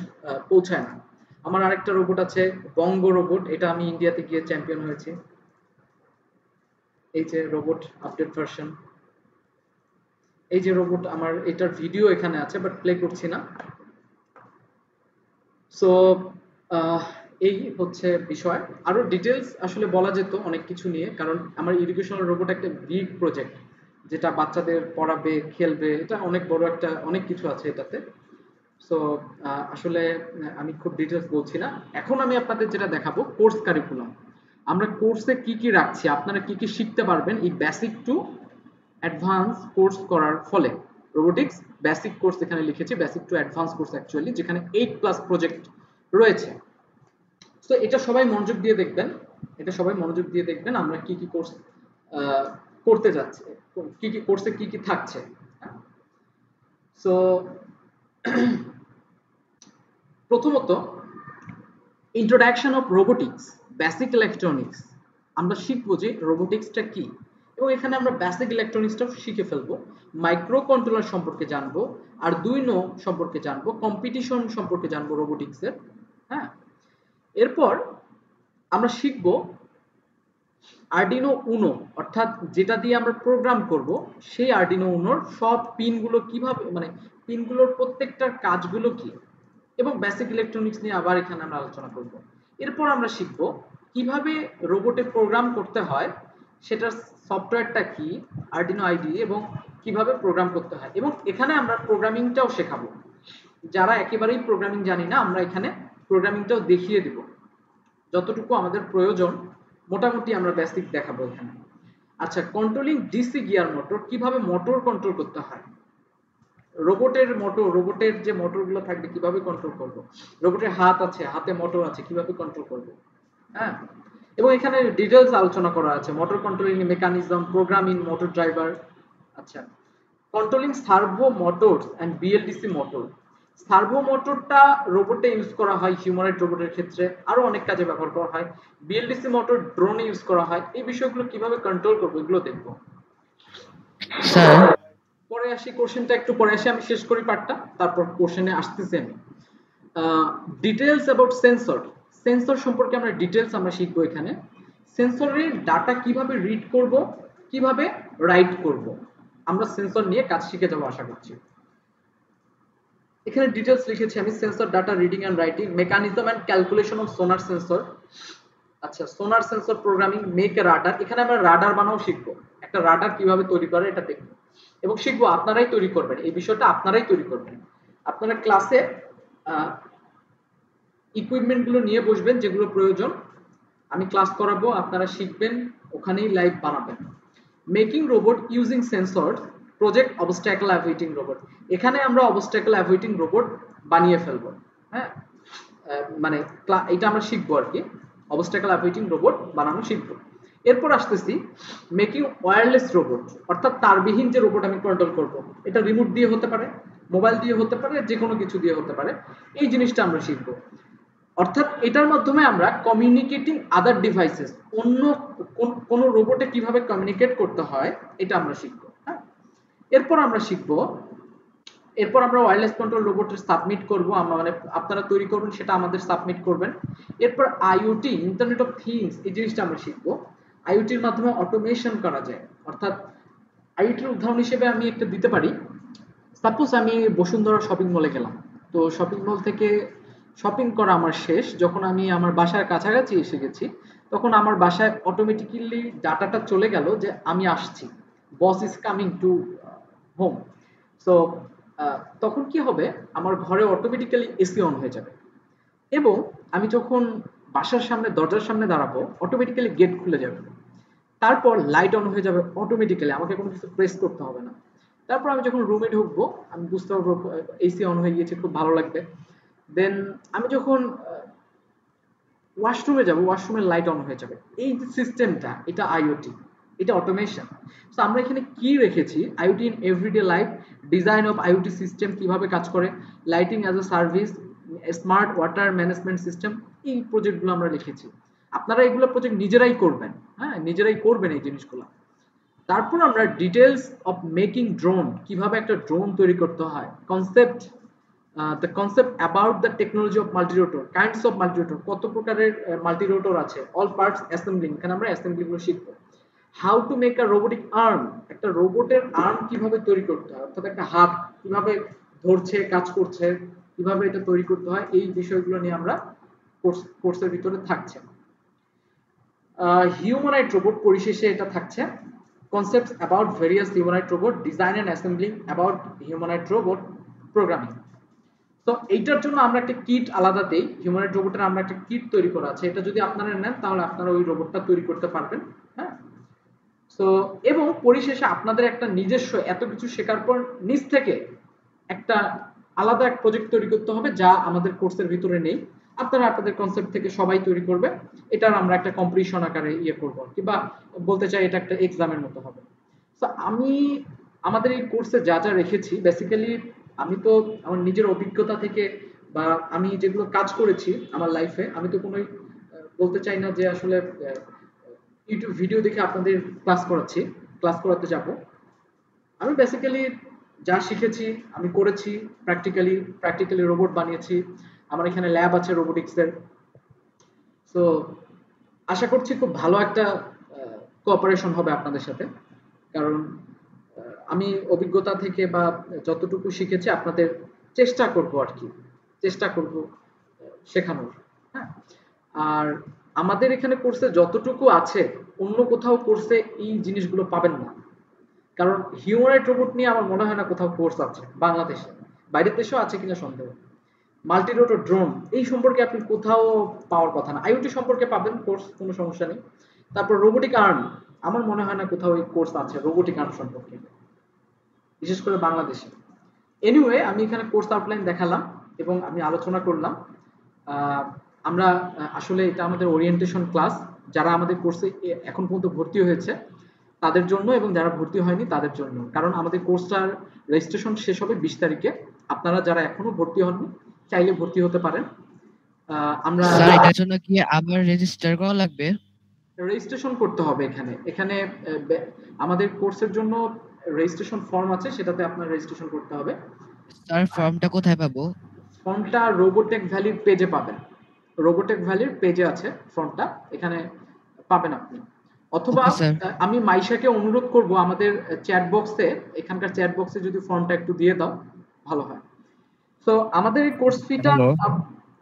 পৌঁছায় না। আমার আরেকটা রোবট আছে বঙ্গ রোবট, এটা আমি ইন্ডিয়াতে গিয়ে চ্যাম্পিয়ন হয়েছি। এই যে রোবট আপডেট ভার্সন, এই যে রোবট আমার, এটার ভিডিও এখানে আছে বাট প্লে করছি না। সো এই হচ্ছে বিষয়। আরো ডিটেলস আসলে বলা যেত অনেক কিছু নিয়ে, কারণ আমার ইরিগেশনাল রোবট একটা বিগ প্রজেক্ট, যেটা বাচ্চাদের পড়াবে, খেলবে, এটা অনেক বড় একটা, অনেক কিছু আছে এটাতে। সো আসলে আমি খুব ডিটেলস বলছি না। এখন আমি আপনাদের যেটা দেখাবো কোর্স কারিকুলাম, আমরা কোর্সে কি কি রাখছি, আপনারা কি কি শিখতে পারবেন এই বেসিক টু অ্যাডভান্স কোর্স করার ফলে। রোবোটিক্স বেসিক কোর্স এখানে লিখেছি, basic to advance course actually, যেখানে 8+ প্রজেক্ট রয়েছে। তো এটা সবাই মনোযোগ দিয়ে দেখবেন, এটা সবাই মনোযোগ দিয়ে দেখবেন আমরা কি কি কোর্স করতে যাচ্ছি, কি কি কোর্সে কি কি থাকছে। সো প্রথমত introduction of robotics, basic electronics. আমরা শিখবো যে রোবোটিক্সটা কি, এবং এখানে আমরা বেসিক ইলেকট্রনিক্সটাও শিখে ফেলবো, মাইক্রো কন্ট্রোলার সম্পর্কে জানবো, আরডুইনো সম্পর্কে জানবো, কম্পিটিশন সম্পর্কে জানবো রোবোটিক্সের। হ্যাঁ, এরপর আমরা শিখবো আরডিনো উনো, অর্থাৎ যেটা দিয়ে আমরা প্রোগ্রাম করব, সেই আরডিনো উনোর সব পিনগুলো কিভাবে, মানে পিনগুলোর প্রত্যেকটার কাজগুলো কি, এবং বেসিক ইলেকট্রনিক্স নিয়ে আবার এখানে আমরা আলোচনা করব। এরপর আমরা শিখব কিভাবে রোবটে প্রোগ্রাম করতে হয়, সেটার সফটওয়্যারটা কি, আরডিনো আইডি, এবং কিভাবে প্রোগ্রাম করতে হয়, এবং এখানে আমরা প্রোগ্রামিংটাও শেখাবো। যারা একেবারেই প্রোগ্রামিং জানি না, আমরা এখানে প্রোগ্রামিংটাও দেখিয়ে দিব, যতটুকু আমাদের প্রয়োজন মোটামুটি আমরা বেসিক দেখাবো এখানে। আচ্ছা, কন্ট্রোলিং ডিসি গিয়ার মোটর, কিভাবে মোটর কন্ট্রোল করতে হয়, রোবটের মোটর, রোবটের যে মোটরগুলো থাকবে কিভাবে কন্ট্রোল করব, রোবটের হাত আছে, হাতে মোটর আছে, কিভাবে কন্ট্রোল করব। হ্যাঁ, এবং এখানে ডিটেইলস আলোচনা করা আছে, motor controlling mechanism, programming, motor driver. আচ্ছা, controlling servo motors and BLDC motor. Servo মোটরটা রোবটে ইউজ করা হয় হিউম্যানয়েড রোবটের ক্ষেত্রে, আরো অনেক কাজে ব্যবহার করা হয়। বিএলডিসি মোটর ড্রোনে ইউজ করা হয়। এই বিষয়গুলো কিভাবে কন্ট্রোল করব এগুলো দেখব। স্যার পরে আসি, কোশ্চেনটা একটু পরে আসি, আমি শেষ করি পার্টটা, তারপর কোশ্চেনে আসতেছি আমি। ডিটেইলস অ্যাবাউট সেন্সর, সেন্সর সম্পর্কে আমরা ডিটেইলস আমরা শিখবো এখানে। সেন্সরের ডাটা কিভাবে রিড করব, কিভাবে রাইট করব, আমরা সেন্সর নিয়ে কাজ শিখে যাবো আশা করছি। এখানে ডিটেইলস লিখেছি আমি, sensor data reading and writing, mechanism and calculation of sonar sensor. আচ্ছা, sonar sensor programming, make a radar, এখানে আমরা রাডার বানাও শিখবো, একটা রাডার কিভাবে তৈরি করে এটা দেখবো, এবং শিখবো আপনারাই তৈরি করবেন, এই বিষয়টা আপনারাই তৈরি করবেন। আপনারা ক্লাসে ইকুইপমেন্ট গুলো নিয়ে বসবেন যেগুলো প্রয়োজন, আমি ক্লাস করাবো, আপনারা শিখবেন, ওখানেই লাইভ বানাবেন। Making robot using sensor, project obstacle avoiding robot, এখানে আমরা অবস্ট্যাকল অ্যাভয়েডিং রোবট বানিয়ে ফেলবো। হ্যাঁ, মানে এটা আমরা শিখবো আর কি, অবস্ট্যাকল অ্যাভয়েডিং রোবট বানানো শিখবো। এরপর আসতেছি মেকিং ওয়্যারলেস রোবট, অর্থাৎ তারবিহীন যে রোবট আমি কন্ট্রোল করব, এটা রিমোট দিয়ে হতে পারে, মোবাইল দিয়ে হতে পারে, যে কোনো কিছু দিয়ে হতে পারে, এই জিনিসটা আমরা শিখবো। অর্থাৎ এটার মাধ্যমে আমরা কমিউনিকেটিং আদার ডিভাইসেস, অন্য কোন রোবটে কিভাবে কমিউনিকেট করতে হয় এটা আমরা শিখবো। হ্যাঁ, এরপর আমরা শিখবো, এরপর আমরা ওয়্যারলেস কন্ট্রোল রোবটের সাবমিট করব, আমরা মানে আপনারা তৈরি করবেন সেটা আমাদের সাবমিট করবেন। এরপর আইওটি, ইন্টারনেট অফ থিংস, এই জিনিসটা আমরা শিখবো। আইওটির মাধ্যমে অটোমেশন করা যায়, অর্থাৎ আইওটির উদাহরণ হিসেবে আমি একটা দিতে পারি। সাপোজ আমি বসুন্ধরা শপিং মলে গেলাম, তো শপিং মল থেকে শপিং করা আমার শেষ, যখন আমি আমার বাসার কাছাকাছি এসে গেছি, তখন আমার বাসায় অটোমেটিক্যালি ডাটাটা চলে গেল যে আমি আসছি, boss is coming to home. So তখন কি হবে, আমার ঘরে অটোমেটিক্যালি এসি অন হয়ে যাবে। এবং আমি যখন বাসার সামনে দরজার সামনে দাঁড়াবো অটোমেটিক্যালি গেট খুলে যাবে, তারপর লাইট অন হয়ে যাবে অটোমেটিক্যালি, আমাকে কোনো কিছু প্রেস করতে হবে না। তারপর আমি যখন রুমে ঢুকবো আমি বুঝতে পারবো এসি অন হয়ে গিয়েছে, খুব ভালো লাগবে। দেন আমি যখন ওয়াশরুমে যাব ওয়াশরুমের লাইট অন হয়ে যাবে। এই যে সিস্টেমটা, এটা আইওটি, এটা অটোমেশন। তো আমরা এখানে কি রেখেছি, IoT in everyday life, design of IoT system কিভাবে কাজ করে, lighting as a service, smart water management system, এই প্রজেক্টগুলো আমরা লিখেছি। আপনারা এগুলো প্রজেক্ট নিজেরাই করবেন, হ্যাঁ নিজেরাই করবেন এই জিনিসগুলো। তারপর আমরা ডিটেলস অফ মেকিং ড্রোন, কিভাবে একটা ড্রোন তৈরি করতে হয়, concept, the concept about the technology of multirotor, kinds of multirotor, কত প্রকারের multirotor আছে, all parts assembling, এখানে আমরা অ্যাসেম্বলি গুলো শিখবো। How to make a robotic arm, একটা রোবটের আর্ম কিভাবে তৈরি করতে হয়, অর্থাৎ একটা হাত কিভাবে ধরছে কাজ করছে, কিভাবে এটা তৈরি করতে হয়, এই বিষয়গুলো নিয়ে আমরা কোর্সের ভিতরে থাকছে। হিউম্যানয়েড রোবট পরিশেষে এটা থাকছে, concepts about various humanoid robot, design and assembling about humanoid robot, programming. তো এইটার জন্য আমরা একটা কিট আলাদা দেই, হিউম্যানয়েড রোবটের আমরা একটা কিট তৈরি করা আছে, এটা যদি আপনারা নেন তাহলে আপনারা ওই রোবটটা তৈরি করতে পারবেন। হ্যাঁ, তো এবং পরিশেষে আপনাদের একটা নিজস্ব এত কিছু শেখার পর নিজ থেকে একটা আলাদা এক প্রজেক্ট তৈরি করতে হবে, যা আমাদের কোর্সের ভিতরে নেই। আপনারা আপনাদের কনসেপ্ট থেকে সবাই তৈরি করবে, এটার আমরা একটা কম্পিটিশন আকারে ইয়ে করব, কিংবা বলতে চাই এটা একটা এক্সামের মতো হবে। তো আমি আমাদের এই কোর্সে যা যা রেখেছি, বেসিক্যালি আমি তো আমার নিজের অভিজ্ঞতা থেকে বা আমি যেগুলো কাজ করেছি আমার লাইফে, আমি তো কোনো বলতে চাই না যে আসলে ইউটিউব ভিডিও দেখে আপনাদের ক্লাস করাতে যাব। আমি বেসিক্যালি যা শিখেছি আমি করেছি, প্র্যাকটিক্যালি রোবট বানিয়েছি, আমার এখানে ল্যাব আছে রোবোটিক্সের। সো আশা করছি খুব ভালো একটা কোঅপারেশন হবে আপনাদের সাথে, কারণ আমি অভিজ্ঞতা থেকে বা যতটুকু শিখেছি আপনাদের চেষ্টা করব শেখানোর। হ্যাঁ, আর আমাদের এখানে কোর্সে যতটুকু আছে অন্য কোথাও কোর্সে এই জিনিসগুলো পাবেন না, কারণ হিউম্যানয়েড রোবট নিয়ে আমার মনে হয় না কোথাও কোর্স আছে বাংলাদেশে, বাইরের দেশেও আছে কিনা সন্দেহ। মাল্টিরোটর ড্রোন এই সম্পর্কে আপনি কোথাও পাওয়ার কথা না, আইওটি সম্পর্কে পাবেন কোর্স, কোনো সমস্যা নেই। তারপর রোবোটিক আর্ম, আমার মনে হয় না কোথাও এই কোর্স আছে রোবোটিক আর্ম সম্পর্কে, বিশেষ করে বাংলাদেশে। এনিওয়ে, আমি এখানে কোর্স আউটলাইন দেখালাম এবং আমি আলোচনা করলাম। আমরা আসলে এটা আমাদের ওরিয়েন্টেশন ক্লাস, যারা আমাদের কোর্সে এখন পর্যন্ত ভর্তি হয়েছে তাদের জন্য এবং যারা ভর্তি হয়নি তাদের জন্য, কারণ আমাদের কোর্সটার রেজিস্ট্রেশন শেষ হবে 20 তারিখে। আপনারা যারা এখনো ভর্তি হননি চাইলে ভর্তি হতে পারেন। আমরা স্যার এটার জন্য কি আবার রেজিস্টার করা লাগবে? রেজিস্ট্রেশন করতে হবে এখানে আমাদের কোর্সের জন্য রেজিস্ট্রেশন ফর্ম আছে, সেটাতে আপনার রেজিস্ট্রেশন করতে হবে। স্যার ফর্মটা কোথায় পাবো? ফর্মটা রোবোটেক ভ্যালির পেজে পাবেন, রোবোটেক ভ্যালির পেজে আছে ফর্মটা, এখানে পাবেন আপনি। অথবা আমি মাইশাকে অনুরোধ করব আমাদের চ্যাট বক্সে, এখানকার চ্যাট বক্সে যদি ফর্মটা একটু দিয়ে দাও ভালো হয়। তো আমাদের এই কোর্স ফিটা,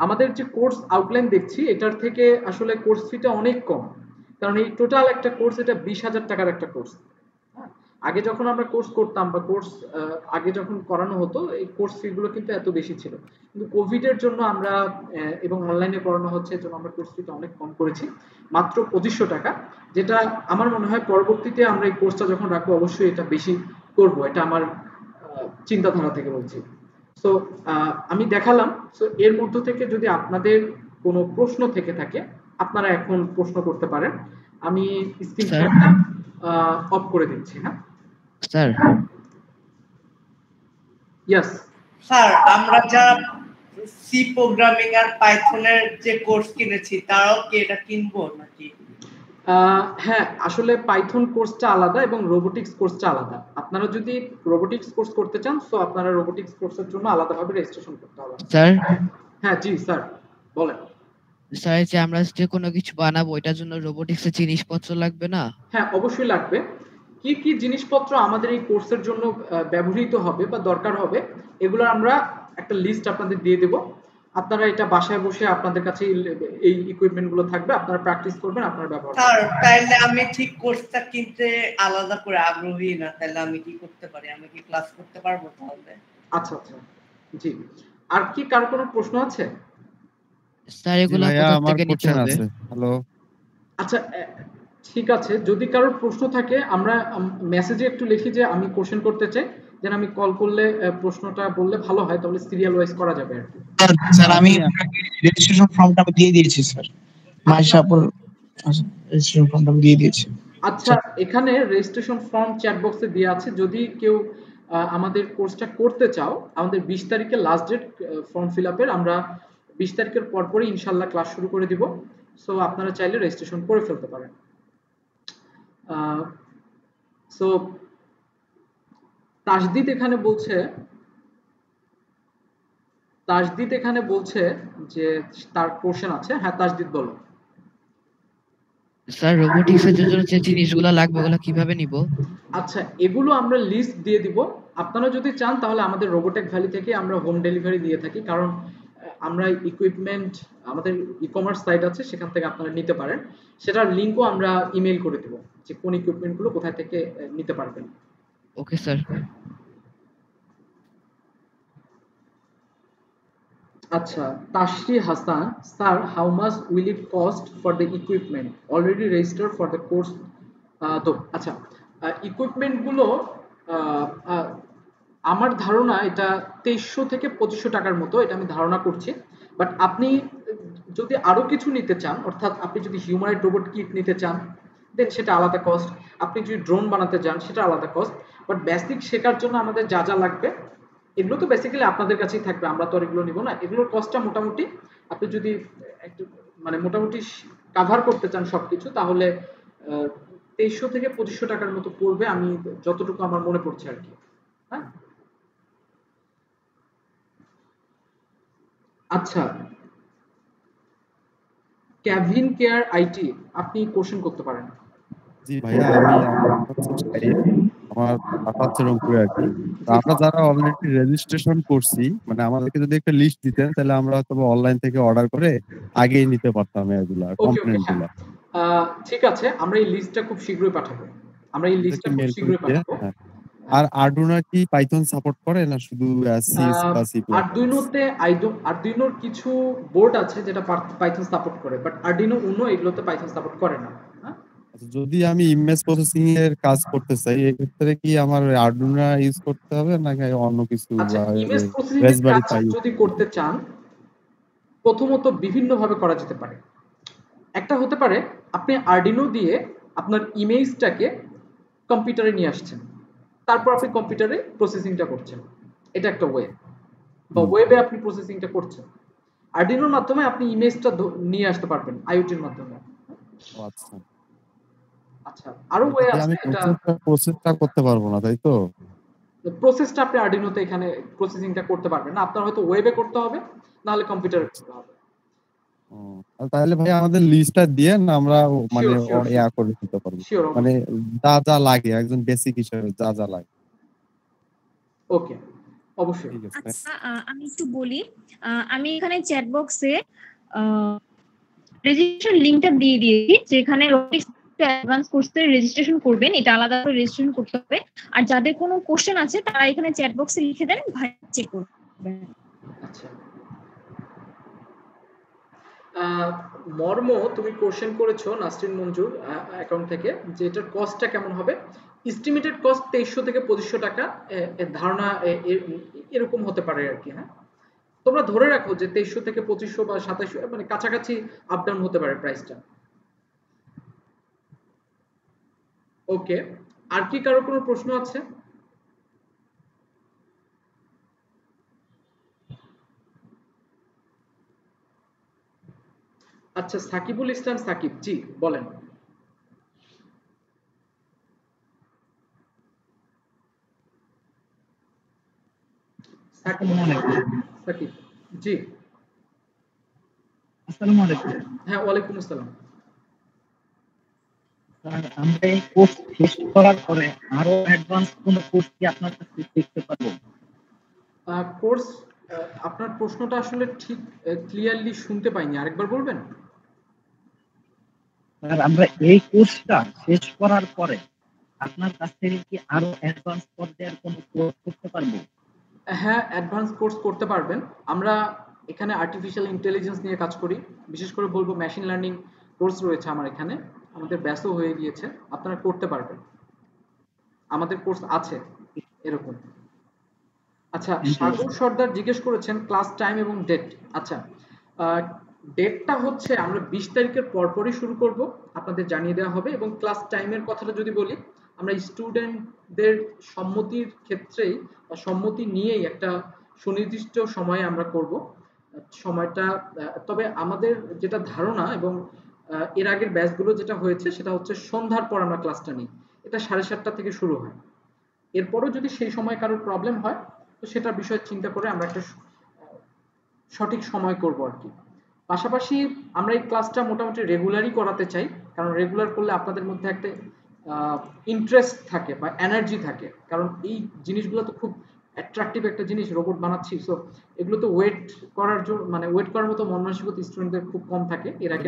আমাদের যে কোর্স আউটলাইন দেখছি এটার থেকে আসলে কোর্স ফিটা অনেক কম, কারণ এই টোটাল একটা কোর্স, এটা 20,000 টাকার একটা কোর্স। আগে যখন আমরা কোর্স করতাম বা কোর্স আগে যখন করানো হতো এই কোর্স ফি গুলো কিন্তু এত বেশি ছিল, কিন্তু কোভিড এর জন্য আমরা এবং অনলাইনে করানো হচ্ছে এর জন্য আমরা কোর্স ফিটা অনেক কম করেছি, মাত্র 2500 টাকা। যেটা আমার মনে হয় পরবর্তীতে আমরা এই কোর্সটা যখন রাখবো অবশ্যই এটা বেশি করব, এটা আমার চিন্তাধারা থেকে বলছি। সো আমি দেখালাম। সো এর মধ্য থেকে যদি আপনাদের কোনো প্রশ্ন থেকে থাকে আপনারা এখন প্রশ্ন করতে পারেন। আমি স্ক্রিন শেয়ারটা অফ করে দিচ্ছি। হ্যাঁ স্যার। ইয়েস স্যার, আমরা যারা সি প্রোগ্রামিং আর পাইথনের যে কোর্স কিনেছি তারাও কি এটা কিনবো নাকি? হ্যাঁ, আসলে পাইথন কোর্সটা আলাদা এবং রোবোটিক্স কোর্সটা আলাদা। আপনারা যদি রোবোটিক্স কোর্স করতে চান তো আপনারা রোবোটিক্স কোর্সের জন্য আলাদাভাবে রেজিস্ট্রেশন করতে হবে। স্যার। হ্যাঁ জি স্যার বলেন। স্যার যে আমরা যে কোনো কিছু বানাবো এটার জন্য রোবোটিক্সের জিনিসপত্র লাগবে না? হ্যাঁ অবশ্যই লাগবে। কি কি জিনিসপত্র আমাদের এই কোর্সের জন্য ব্যবহৃত হবে বা দরকার হবে এগুলো আমরা একটা লিস্ট আপনাদের দিয়ে দেব। আপনারা এটা বাসায় বসে আপনাদের কাছে এই ইকুইপমেন্ট গুলো থাকবে, আপনারা প্র্যাকটিস করবেন, আপনারা ব্যবহার করবেন। স্যার তাহলে আমি ঠিক কোর্সটা কিনতে আলাদা করে আগ্রহী না, তাহলে আমি কি করতে পারি? আমি কি ক্লাস করতে পারবো তাহলে? আচ্ছা আচ্ছা জি। আর কি কার কোনো প্রশ্ন আছে? স্যার জি এগুলা ভাইয়া, কোথা আমার থেকে নিতে কোশ্চেন হবে? আছে। হ্যালো। আচ্ছা ঠিক আছে, যদি কারোর প্রশ্ন থাকে আমরা মেসেজে একটু লিখি যে আমি কোশ্চেন করতে চাই, দেন আমি কল করলে প্রশ্নটা বললে ভালো হয়, তাহলে সিরিয়াল ওয়াইজ করা যাবে আর কি। স্যার আমি রেজিস্ট্রেশন ফর্মটা আমি দিয়ে দিয়েছি স্যার, মাইশাপুর রেজিস্ট্রেশন ফর্মটা আমি দিয়ে দিয়েছি। আচ্ছা, এখানে রেজিস্ট্রেশন ফর্ম চ্যাট বক্সে দেওয়া আছে, যদি কেউ আমাদের কোর্সটা করতে চাও, আমাদের 20 তারিখে লাস্ট ডেট ফর্ম ফিল আপের। আমরা 20 তারিখের পরপরই ইনশাল্লাহ ক্লাস শুরু করে দিব। সো আপনারা চাইলে রেজিস্ট্রেশন করে ফেলতে পারেন। সো তাজদিদ এখানে বলছে যে তার কোশ্চেন আছে। হ্যাঁ তাজদিদ বলো। স্যার রোবোটিক্সের জন্য যে জিনিসগুলো লাগবে ওগুলো কিভাবে নিব? আচ্ছা, এগুলো আমরা লিস্ট দিয়ে দিব। আপনারা যদি চান তাহলে আমাদের রোবোটেক ভ্যালি থেকে আমরা হোম ডেলিভারি দিয়ে থাকি, কারণ আমরা ইকুইপমেন্ট, আমাদের ই কমার্স সাইট আছে, সেখান থেকে আপনারা নিতে পারেন। সেটার লিঙ্কও আমরা ইমেইল করে দেব যে কোন ইকুইপমেন্টগুলো কোথায় থেকে নিতে পারবেন। Okay sir. আচ্ছা, Tashri Hasan, sir how much will it cost for the equipment already register for the course? তো আচ্ছা, ইকুইপমেন্টগুলো আমার ধারণা এটা 2300 থেকে 2500 টাকার মতো, এটা আমি ধারণা করছি। বাট আপনি যদি আরো কিছু নিতে চান, অর্থাৎ আপনি যদি হিউম্যানয়েড রোবট কিট নিতে চান, দেন সেটা আলাদা কস্ট। আপনি যদি ড্রোন বানাতে চান সেটা আলাদা কস্ট। বাট বেসিক শেখার জন্য আমাদের যা যা লাগবে এগুলো তো বেসিক্যালি আপনাদের কাছেই থাকবে, আমরা তো আর এগুলো নিব না। এগুলোর কস্টটা মোটামুটি আপনি যদি একটু মানে মোটামুটি কাভার করতে চান সবকিছু, তাহলে 2300 থেকে 2500 টাকার মতো পড়বে, আমি যতটুকু আমার মনে পড়ছে আর কি। হ্যাঁ, আচ্ছা, ক্যাভিন কেয়ার আইটি, আপনি কোশ্চেন করতে পারেন। জি ভাইয়া, আমার হচ্ছে শাহিদ, আমার বাসা হচ্ছে রংপুরে আর কি। তো আমরা যারা অলরেডি রেজিস্ট্রেশন করছি, মানে আমাদেরকে যদি একটা লিস্ট দিতেন তাহলে আমরা হয়তো অনলাইন থেকে অর্ডার করে আগেই নিতে পারতাম এগুলা ওকে ওকে, কম্পোনেন্ট হ্যাঁ গুলা। ঠিক আছে, আমরা এই লিস্টটা খুব শীঘ্রই পাঠাবো। আমরা এই লিস্টটা আমাদেরকে খুব মেল করে শীঘ্রই দিয়ে, পাঠাবো। হ্যাঁ। আর আর্ডুইনো কি পাইথন সাপোর্ট করে না শুধু সি বা সি প্লাস? আরডুইনোতে আরডুইনোর কিছু বোর্ড আছে যেটা পাইথন সাপোর্ট করে, বাট আরডুইনো উনো এগুলোতে পাইথন সাপোর্ট করে না। হ্যাঁ, আচ্ছা, যদি আমি ইমেজ প্রসেসিং এর কাজ করতে চাই, এক্ষেত্রে কি আমার আর্ডুইনো ইউজ করতে হবে নাকি অন্য কিছু আচ্ছা, বা ইমেজ প্রসেসিং এর রাসবেরি কাজ পাই? যদি করতে চান, প্রথমত বিভিন্ন ভাবে করা যেতে পারে। একটা হতে পারে আপনি আরডিনো দিয়ে আপনার ইমেজটাকে কম্পিউটারে নিয়ে আসছেন, তারপর আপনি কম্পিউটারে প্রসেসিংটা করছেন, এটা একটা ওয়ে। বা ওয়েবে আপনি প্রসেসিংটা করছেন, আরডিনোর মাধ্যমে আপনি ইমেজটা নিয়ে আসতে পারবেন আইওটির মাধ্যমে। ও আচ্ছা, আচ্ছা, আরো ওয়ে এটাতে আছে। আমি এটা প্রসেসটা করতে পারবো না, তাই তো? প্রসেসটা আপনি আরডিনোতে এখানে প্রসেসিংটা করতে পারবেন না, আপনার হয়তো ওয়েবে করতে হবে, নাহলে কম্পিউটারে করতে হবে। ও, তাহলে ভাই আমাদের লিস্টটা দিয়ে না, আমরা মানে শিওর শিওর ইয়া করে দিতে পারবো, শিওর, মানে যা যা লাগে একজন বেসিক হিসেবে যা যা লাগে। ওকে, অবশ্যই। ঠিক আছে। আচ্ছা, আমি একটু বলি। আমি এখানে চ্যাট বক্সে রেজিস্ট্রেশন লিংকটা দিয়ে দিয়েছি, যেখানে অ্যাডভান্স কোর্সের রেজিস্ট্রেশন করবেন, এটা আলাদা করে রেজিস্ট্রেশন করতে হবে। আর যাদের কোনো কোশ্চেন আছে তারা এখানে চ্যাট বক্সে লিখে দেন, ভাই চেক করবেন। আচ্ছা, মর্ম, তুমি কোশ্চেন করেছো নাসরিন মঞ্জুর অ্যাকাউন্ট থেকে, যে এটার কস্টটা কেমন হবে। এস্টিমেটেড কস্ট 2300 থেকে 2500 টাকা, ধারণা এরকম হতে পারে আর কি। হ্যাঁ, তোমরা ধরে রাখো যে 2300 থেকে 2500 বা 2700, মানে কাছাকাছি আপ ডাউন হতে পারে প্রাইসটা। ওকে, আর কি কারো কোনো প্রশ্ন আছে? আচ্ছা, সাকিবুল ইসলাম সাকিব, জি বলেন। সাকিব, জি। আসসালামু আলাইকুম হ্যাঁ, ওয়ালাইকুম আসসালাম। স্যার, আমরা এই কোর্স শেষ করার পরে আরো অ্যাডভান্স কোন কোর্স কি আপনার কাছে শিখতে পারবো? কোর্স, আপনার প্রশ্নটা আসলে ঠিক ক্লিয়ারলি শুনতে পাইনি, আরেকবার বলবেন? স্যার, আমরা এই কোর্সটা শেষ করার পরে আপনার কাছ থেকে কি আরো অ্যাডভান্স পর্যায়ের কোন কোর্স করতে পারবো? হ্যাঁ, অ্যাডভান্স কোর্স করতে পারবেন। আমরা এখানে আর্টিফিশিয়াল ইন্টেলিজেন্স নিয়ে কাজ করি, বিশেষ করে বলবো মেশিন লার্নিং কোর্স রয়েছে আমার এখানে, আমাদের ব্যাচও হয়ে গিয়েছে, আপনারা করতে পারবেন, আমাদের কোর্স আছে এরকম। আচ্ছা, সাগর সর্দার জিজ্ঞেস করেছেন ক্লাস টাইম এবং ডেট। আচ্ছা, ডেটটা হচ্ছে আমরা 20 তারিখের পরপরই শুরু করব, আপনাদের জানিয়ে দেওয়া হবে। এবং ক্লাস টাইমের কথাটা যদি বলি, আমরা স্টুডেন্টদের সম্মতির ক্ষেত্রেই বা সম্মতি নিয়েই একটা সুনির্দিষ্ট সময়ে আমরা করব সময়টা। তবে আমাদের যেটা ধারণা এবং এর আগের ব্যাচগুলো যেটা হয়েছে সেটা হচ্ছে সন্ধ্যার পর আমরা ক্লাসটা নিই, এটা 7:30 থেকে শুরু হয়। এরপরও যদি সেই সময় কারোর প্রবলেম হয় তো সেটা বিষয় চিন্তা করে আমরা একটা সঠিক সময় করব আর কি। পাশাপাশি আমরা এই ক্লাসটা মোটামুটি রেগুলারই করাতে চাই, কারণ রেগুলার করলে আপনাদের মধ্যে একটা ইন্টারেস্ট থাকে বা এনার্জি থাকে, কারণ এই জিনিসগুলো তো খুব অ্যাট্রাকটিভ একটা জিনিস, রোবট বানাচ্ছি, সো এগুলো তো ওয়েট করার জন্য মানে ওয়েট করার মতো মন মানসিকতা স্টুডেন্টদের খুব কম থাকে। এর আগে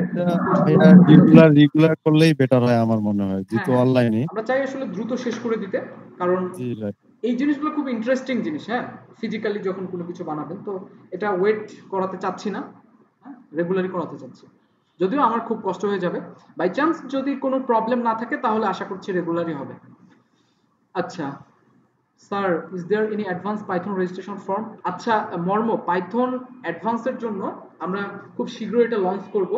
রেগুলার করলেই বেটার হয় আমার মনে হয়, যেহেতু অনলাইনে আমরা চাই আসলে দ্রুত শেষ করে দিতে, কারণ এই জিনিসগুলো খুব ইন্টারেস্টিং জিনিস। হ্যাঁ, ফিজিক্যালি যখন কোনো কিছু বানাবেন তো এটা ওয়েট করাতে চাচ্ছি না, রেগুলারই করাতে চাচ্ছি, যদিও আমার খুব কষ্ট হয়ে যাবে। বাই চান্স যদি কোনো প্রবলেম না থাকে তাহলে আশা করছি রেগুলারই হবে। আচ্ছা sir, is there any advance Python registration form? আচ্ছা মর্ম, পাইথন অ্যাডভান্সের জন্য আমরা খুব শীঘ্রই এটা লঞ্চ করব,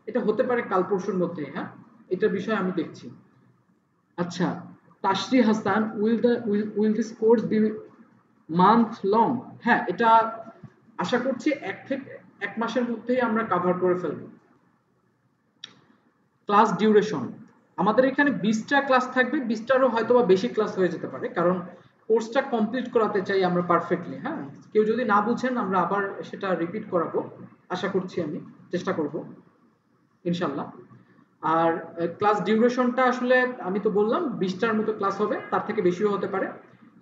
এটা হতে পারে কাল পরশুর মধ্যে। হ্যাঁ, এটার বিষয়ে আমি দেখছি। আচ্ছা, Tashri Hasan, will this course be month long? হ্যাঁ, এটা আশা করছি 1 মাসের মধ্যেই আমরা কভার করে ফেলব। ক্লাস ডিউরেশন আমাদের এখানে 20টা ক্লাস থাকবে, 20টারও হয়তো বা বেশি ক্লাস হয়ে যেতে পারে, কারণ কোর্সটা কমপ্লিট করাতে চাই আমরা পারফেক্টলি। হ্যাঁ, কেউ যদি না বুঝেন আমরা আবার সেটা রিপিট করাবো, আশা করছি, আমি চেষ্টা করব ইনশাল্লাহ। আর ক্লাস ডিউরেশনটা আসলে আমি তো বললাম 20টার মতো ক্লাস হবে, তার থেকে বেশিও হতে পারে।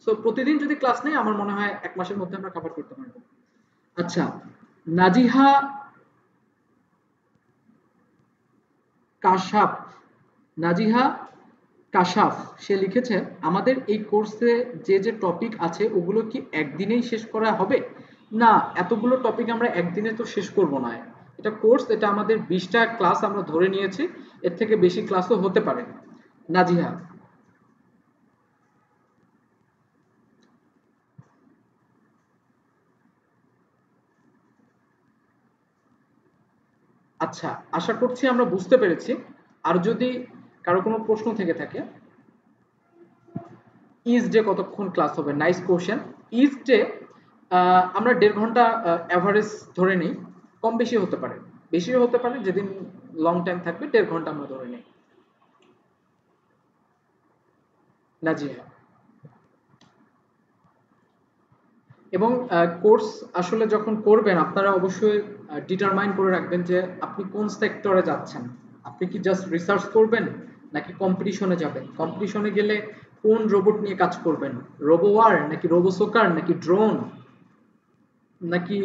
সো প্রতিদিন যদি ক্লাস নেই আমার মনে হয় 1 মাসের মধ্যে আমরা কভার করতে পারবো। আচ্ছা, নাজিহা কাশাফ সে লিখেছে, আমাদের এই কোর্সে যে টপিক আছে ওগুলো কি একদিনেই শেষ করা হবে? না, এতগুলো টপিক আমরা একদিনে তো শেষ করব না, এটা কোর্স, এটা আমাদের 20টা ক্লাস আমরা ধরে নিয়েছি, এর থেকে বেশি ক্লাসও হতে পারে। নাজিহা, আচ্ছা আশা করছি আমরা বুঝতে পেরেছি। আর যদি কারো কোনো প্রশ্ন থেকে থাকে, ইজ ডে কতক্ষণ ক্লাস হবে? Nice question. ইজ ডে আমরা 1.5 ঘন্টা অ্যাভারেজ ধরে নিই, কম বেশি হতে পারে, বেশিও হতে পারে, যেদিন লং টাইম থাকবে 1.5 ঘন্টা আমরা ধরে নিই। নাজিয়া, এবং কোর্স আসলে যখন করবেন আপনারা অবশ্যই ডিটারমাইন করে রাখবেন যে আপনি কোন সেক্টরে যাচ্ছেন। আপনি কি জাস্ট রিসার্চ করবেন নাকি কম্পিটিশনে যাবেন? কম্পিটিশনে গেলে কোন রোবট নিয়ে কাজ করবেন? রোবোওয়ার নাকি রোবোসোকার নাকি ড্রোন নাকি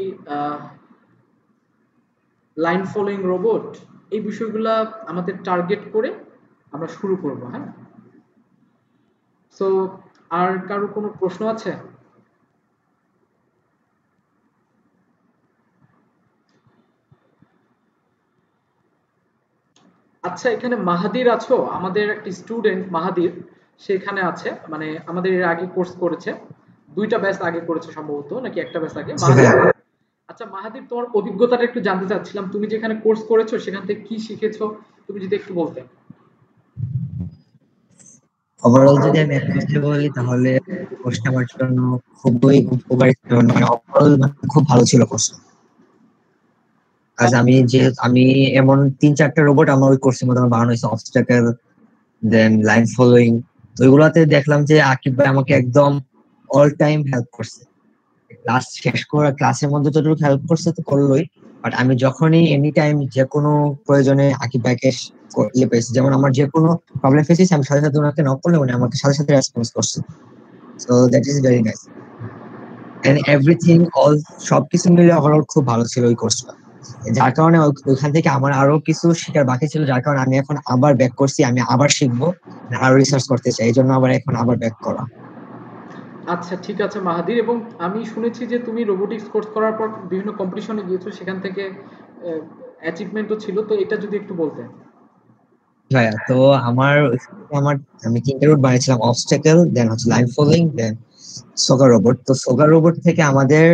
লাইন ফলোইং রোবট? এই বিষয়গুলো আমাদের টার্গেট করে আমরা শুরু করব। হ্যাঁ, সো আর কারো কোনো প্রশ্ন আছে? আচ্ছা, এখানে মাহাদির আছো? আমাদের একটা স্টুডেন্ট মাহাদির, সেখানে আছে, মানে আমাদের এর আগে কোর্স করেছে, 2টা ব্যাচ আগে করেছে সম্ভবত, নাকি একটা ব্যাচ আগে। আচ্ছা মাহাদির, তোমার অভিজ্ঞতাটা একটু জানতে চাচ্ছিলাম, তুমি যেখানে কোর্স করেছো সেখান থেকে কি শিখেছো তুমি যদি একটু বলতে। ওভারঅল যদি আমি একটা কথা বলি তাহলে কোর্সটা আমার জন্য খুবই উপকারী, মানে ওভারঅল খুব ভালো ছিল কোর্সটা। আজ আমি এমন 3-4টা রোবট আমার ওই কোর্সের মধ্যে বানানো হয়েছে, অবস্ট্রাকাল দেন লাইন ফলোইং। তো ওইগুলোতে দেখলাম যে আকিব ভাই আমাকে একদম অল টাইম হেল্প করছে। ক্লাস শেষ করা ক্লাসের মধ্যে যতটুকু হেল্প করছে তো করলোই, বাট আমি যখনই এনি টাইম যে কোনো প্রয়োজনে আকিব ভাইকে পেয়েছি, যেমন আমার যে কোনো প্রবলেম ফেসেছি আমি সাথে সাথে ওনাকে নক করলে উনি আমাকে সাথে সাথে রেসপন্স করছে। So that is very nice and everything all সবকিছু মিলে ওভারঅল খুব ভালো ছিল ওই কোর্সটা। যার কারণে ওইখান থেকে আমার আরো কিছু শেখার বাকি ছিল, যার কারণে আমি এখন আবার ব্যাক করছি, আমি আবার শিখবো, আরো রিসার্চ করতে চাই, এই জন্য আবার এখন আবার ব্যাক করা। আচ্ছা ঠিক আছে মাহাদির, এবং আমি শুনেছি যে তুমি রোবোটিক্স কোর্স করার পর বিভিন্ন কম্পিটিশনে গিয়েছো, সেখান থেকে অ্যাচিভমেন্টও ছিল, তো এটা যদি একটু বলতে। ভাইয়া তো আমার আমার আমি তিনটা রুট বানিয়েছিলাম, অবস্টাকেল, দেন হচ্ছে লাইন ফলোইং, দেন সোগার রোবট। তো সোগার রোবট থেকে আমাদের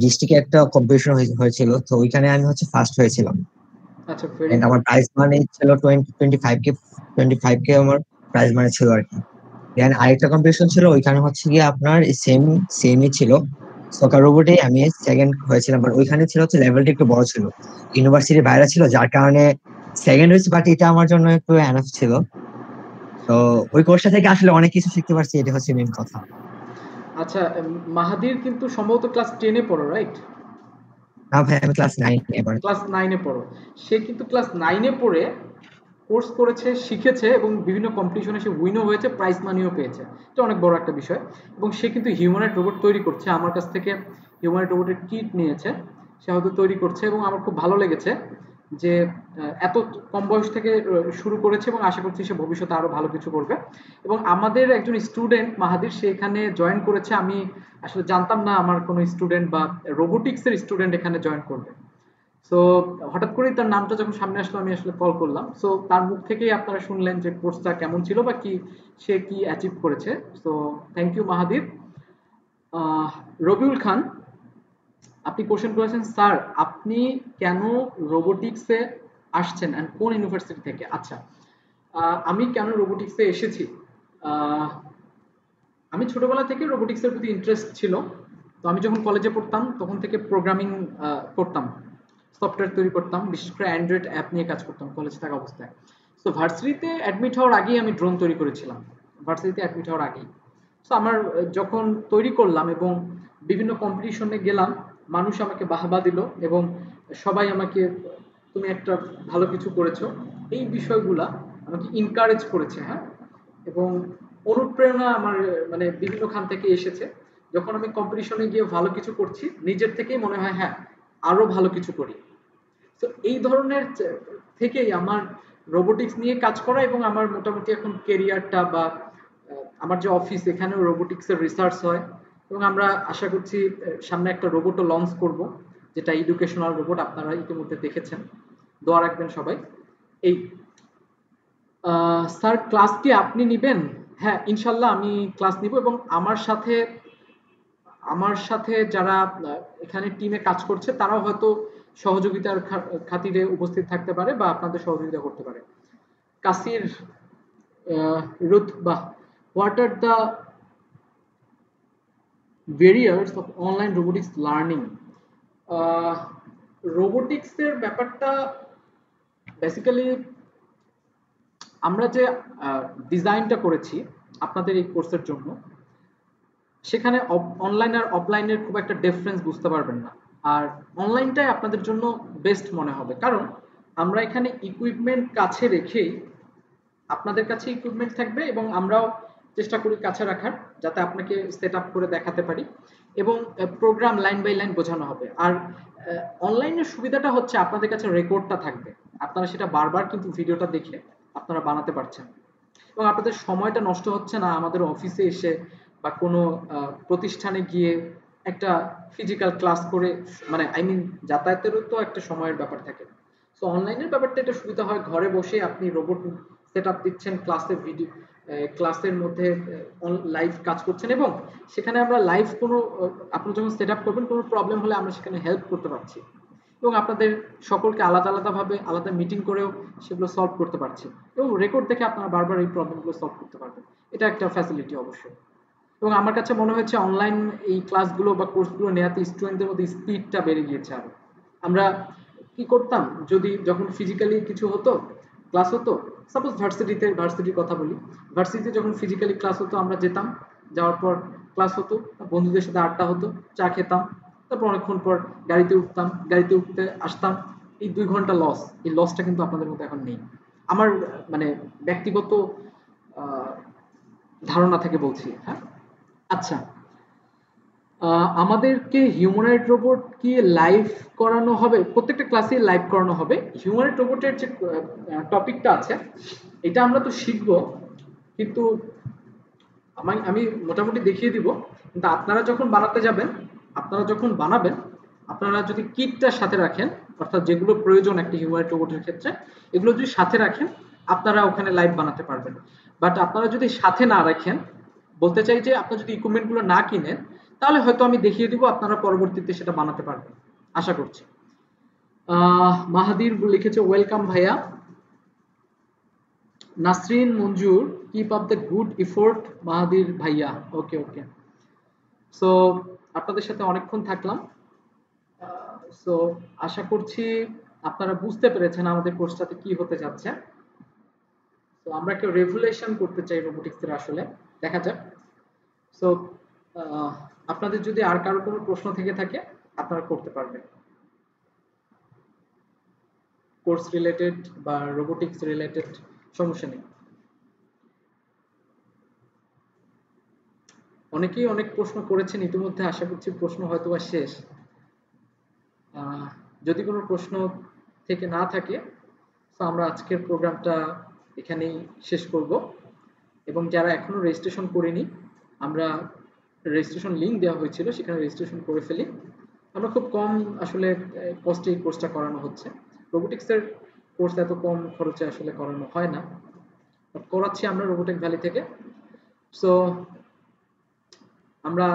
ডিস্ট্রিক্টে একটা কম্পিটিশন হয়েছিল, তো ওইখানে আমি হচ্ছে ফার্স্ট হয়েছিলাম। আচ্ছা ভেরি And আমার প্রাইস মানি ছিল 25K আমার প্রাইস মানি ছিল আর কি। দেন আরেকটা কম্পিটিশন ছিল, ওইখানে হচ্ছে গিয়ে আপনার সেমই ছিল, সকার রোবটে আমি সেকেন্ড হয়েছিলাম, বাট ওইখানে ছিল হচ্ছে লেভেলটা একটু বড় ছিল, ইউনিভার্সিটির বাইরে ছিল, যার কারণে সেকেন্ড হয়েছে, বাট এটা আমার জন্য একটু এনাফ ছিল। তো ওই কোর্সটা থেকে আসলে অনেক কিছু শিখতে পারছি, এটা হচ্ছে মেইন কথা। আচ্ছা মাহাদির কিন্তু সম্ভবত ক্লাস 10 এ পড়ো, রাইট? না ভাই, আমি ক্লাস 9 এবার। ক্লাস 9 এ পড়ো। সে কিন্তু ক্লাস 9 এ পড়ে কোর্স করেছে, শিখেছে এবং বিভিন্ন কম্পিটিশনে সে উইনও হয়েছে, প্রাইজ মানিও পেয়েছে। এটা অনেক বড় একটা বিষয়। এবং সে কিন্তু হিউম্যানয়েড রোবট তৈরি করছে, আমার কাছ থেকে হিউম্যানয়েড রোবটের কিট নিয়েছে, সে হয়তো তৈরি করছে, এবং আমার খুব ভালো লেগেছে যে এত কম বয়স থেকে শুরু করেছে, এবং আশা করছি সে ভবিষ্যতে আরো ভালো কিছু করবে। এবং আমাদের একজন স্টুডেন্ট মাহাদির, সে এখানে জয়েন করেছে, আমি আসলে জানতাম না আমার কোনো স্টুডেন্ট বা রোবোটিক্সের স্টুডেন্ট এখানে জয়েন করবে। সো হঠাৎ করেই তার নামটা যখন সামনে আসলো, আমি আসলে কল করলাম। সো তার মুখ থেকেই আপনারা শুনলেন যে কোর্সটা কেমন ছিল বা কি সে কি অ্যাচিভ করেছে। সো থ্যাংক ইউ মাহাদির। রবিউল খান, আপনি কোশ্চেন করেছেন স্যার আপনি কেন রোবোটিক্সে আসছেন এন্ড কোন ইউনিভার্সিটি থেকে। আচ্ছা, আমি কেন রোবোটিক্সে এসেছি, আমি ছোটবেলা থেকে রোবোটিক্সের প্রতি ইন্টারেস্ট ছিল। তো আমি যখন কলেজে পড়তাম তখন থেকে প্রোগ্রামিং করতাম, সফটওয়্যার তৈরি করতাম, বিশেষ করে অ্যান্ড্রয়েড অ্যাপ নিয়ে কাজ করতাম কলেজে থাকা অবস্থায়। তো ভার্সিটিতে অ্যাডমিট হওয়ার আগেই আমি ড্রোন তৈরি করেছিলাম, ভার্সিটিতে অ্যাডমিট হওয়ার আগেই। তো আমার যখন তৈরি করলাম এবং বিভিন্ন কম্পিটিশনে গেলাম, মানুষ আমাকে বাহবা দিল এবং সবাই আমাকে তুমি একটা ভালো কিছু করেছো, এই বিষয়গুলা আমাকে ইনকারেজ করেছে। হ্যাঁ, এবং অনুপ্রেরণা আমার মানে বিভিন্ন খান থেকে এসেছে। যখন আমি কম্পিটিশনে গিয়ে ভালো কিছু করছি, নিজের থেকেই মনে হয় হ্যাঁ আরো ভালো কিছু করি। তো এই ধরনের থেকেই আমার রোবোটিক্স নিয়ে কাজ করা, এবং আমার মোটামুটি এখন কেরিয়ারটা বা আমার যে অফিস, এখানেও রোবোটিক্সের রিসার্চ হয়, এবং আমরা আশা করছি সামনে একটা রোবটও লঞ্চ করব, যেটা এডুকেশনাল রোবট, আপনারা ইতিমধ্যে দেখেছেন। দোয়া রাখবেন সবাই। এই স্যার ক্লাস কি আপনি নিবেন? হ্যাঁ ইনশাল্লাহ আমি ক্লাস নিব, এবং আমার সাথে যারা এখানে টিমে কাজ করছে তারাও হয়তো সহযোগিতার খাতিরে উপস্থিত থাকতে পারে বা আপনাদের সহযোগিতা করতে পারে। Kasir Rutbah, what are the barriers of online robotics learning? রোবোটিক্সের ব্যাপারটা বেসিক্যালি আমরা যে ডিজাইনটা করেছি আপনাদের এই কোর্সের জন্য, সেখানে অনলাইন আর অফলাইনের খুব একটা ডিফারেন্স বুঝতে পারবেন না। আর অনলাইনটাই আপনাদের জন্য বেস্ট মনে হবে, কারণ আমরা এখানে ইকুইপমেন্ট কাছে রেখেই, আপনাদের কাছে ইকুইপমেন্ট থাকবে এবং আমরাও চেষ্টা করি কাছে রাখার, যাতে আপনাকে সেট আপ করে দেখাতে পারি, এবং প্রোগ্রাম লাইন বাই লাইন বোঝানো হবে। আর অনলাইনের সুবিধাটা হচ্ছে আপনাদের কাছে রেকর্ডটা থাকবে, আপনারা সেটা বারবার কিন্তু ভিডিওটা দেখে আপনারা বানাতে পারছেন, এবং আপনাদের সময়টা নষ্ট হচ্ছে না আমাদের অফিসে এসে বা কোনো প্রতিষ্ঠানে গিয়ে একটা ফিজিক্যাল ক্লাস করে, মানে আই মিন যাতায়াতেরও তো একটা সময়ের ব্যাপার থাকে। সো অনলাইনের ব্যাপারটা এটা সুবিধা হয়, ঘরে বসে আপনি রোবট সেট আপ দিচ্ছেন, ক্লাসের মধ্যে লাইভ কাজ করছেন, এবং সেখানে আমরা লাইভ কোনো আপনি যখন সেট আপ করবেন কোনো প্রবলেম হলে আমরা সেখানে হেল্প করতে পারছি, এবং আপনাদের সকলকে আলাদা আলাদাভাবে আলাদা মিটিং করেও সেগুলো সলভ করতে পারছি, এবং রেকর্ড দেখে আপনারা বারবার এই প্রবলেমগুলো সলভ করতে পারবেন। এটা একটা ফ্যাসিলিটি অবশ্যই। এবং আমার কাছে মনে হচ্ছে অনলাইন এই ক্লাসগুলো বা কোর্সগুলো নেওয়াতে স্টুডেন্টদের মধ্যে স্পিডটা বেড়ে গিয়েছে। আরো আমরা কি করতাম, যখন ফিজিক্যালি কিছু হতো, ক্লাস হতো, সাপোজ ভার্সিটির কথা বলি, ভার্সিটিতে যখন ফিজিক্যালি ক্লাস হতো আমরা যেতাম, যাওয়ার পর ক্লাস হতো, বন্ধুদের সাথে আড্ডা হতো, চা খেতাম, তারপর অনেকক্ষণ পর গাড়িতে উঠতে আসতাম, এই 2 ঘন্টা লস, এই লসটা কিন্তু আপনাদের মধ্যে এখন নেই। আমার মানে ব্যক্তিগত ধারণা থেকে বলছি। হ্যাঁ, আচ্ছা, আমাদেরকে হিউম্যানয়েড রোবট কি লাইভ করানো হবে? প্রত্যেকটা ক্লাসে লাইভ করানো হবে। হিউম্যানয়েড রোবটের যে টপিকটা আছে এটা আমরা তো শিখবো, কিন্তু আমি মোটামুটি দেখিয়ে দিব, কিন্তু আপনারা যখন বানাতে যাবেন, আপনারা যখন বানাবেন, আপনারা যদি কিটটার সাথে রাখেন, অর্থাৎ যেগুলো প্রয়োজন একটা হিউম্যানয়েড রোবটের ক্ষেত্রে, এগুলো যদি সাথে রাখেন আপনারা ওখানে লাইভ বানাতে পারবেন। বাট আপনারা যদি সাথে না রাখেন, বলতে চাই যে আপনারা যদি ইকুইপমেন্টগুলো না কিনেন, তাহলে হয়তো আমি দেখিয়ে দিব, আপনারা পরবর্তীতে সেটা বানাতে পারবেন আশা করছি। মাহাদির লিখেছে ওয়েলকাম ভাইয়া। Nasrin Manjur, keep up the good effort Mahadir ভাইয়া। ওকে ওকে, সো আপনাদের সাথে অনেকক্ষণ থাকলাম। সো আশা করছি আপনারা বুঝতে পেরেছেন আমাদের কোর্সটাতে কি হতে যাচ্ছে। তো আমরা একটা রেভুলেশন করতে চাই রোবোটিক্সের, আসলে দেখা যাক। সো আপনাদের যদি আর কারো কোনো প্রশ্ন থেকে থাকে আপনারা করতে পারবেন, কোর্স রিলেটেড বা রোবোটিক্স রিলেটেড, সমস্যা নেই। অনেকেই অনেক প্রশ্ন করেছেন ইতিমধ্যে, আশা করছি প্রশ্ন হয়তো বা শেষ। যদি কোনো প্রশ্ন থেকে না থাকে তো আমরা আজকের প্রোগ্রামটা এখানেই শেষ করব, এবং যারা এখনো রেজিস্ট্রেশন করেনি, আমরা রেজিস্ট্রেশন লিংক দেওয়া হয়েছিল, সেখানে রেজিস্ট্রেশন করে ফেলি। আমরা খুব কম আসলে কস্টে এই কোর্সটা করানো হচ্ছে। রোবোটিক্সের কোর্স এত কম খরচে আসলে করানো হয় না, করাচ্ছি আমরা রোবোটেক ভ্যালি থেকে। সো আমরা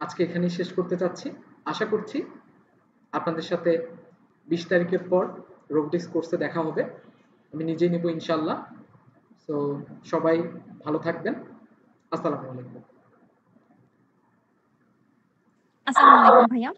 আজকে এখানেই শেষ করতে চাচ্ছি। আশা করছি আপনাদের সাথে 20 তারিখের পর রোবোটিক্স কোর্সে দেখা হবে, আমি নিজেই নেব ইনশাআল্লাহ। সো সবাই ভালো থাকবেন, আসসালামু আলাইকুম। আসসালামু আলাইকুম ভাইয়া।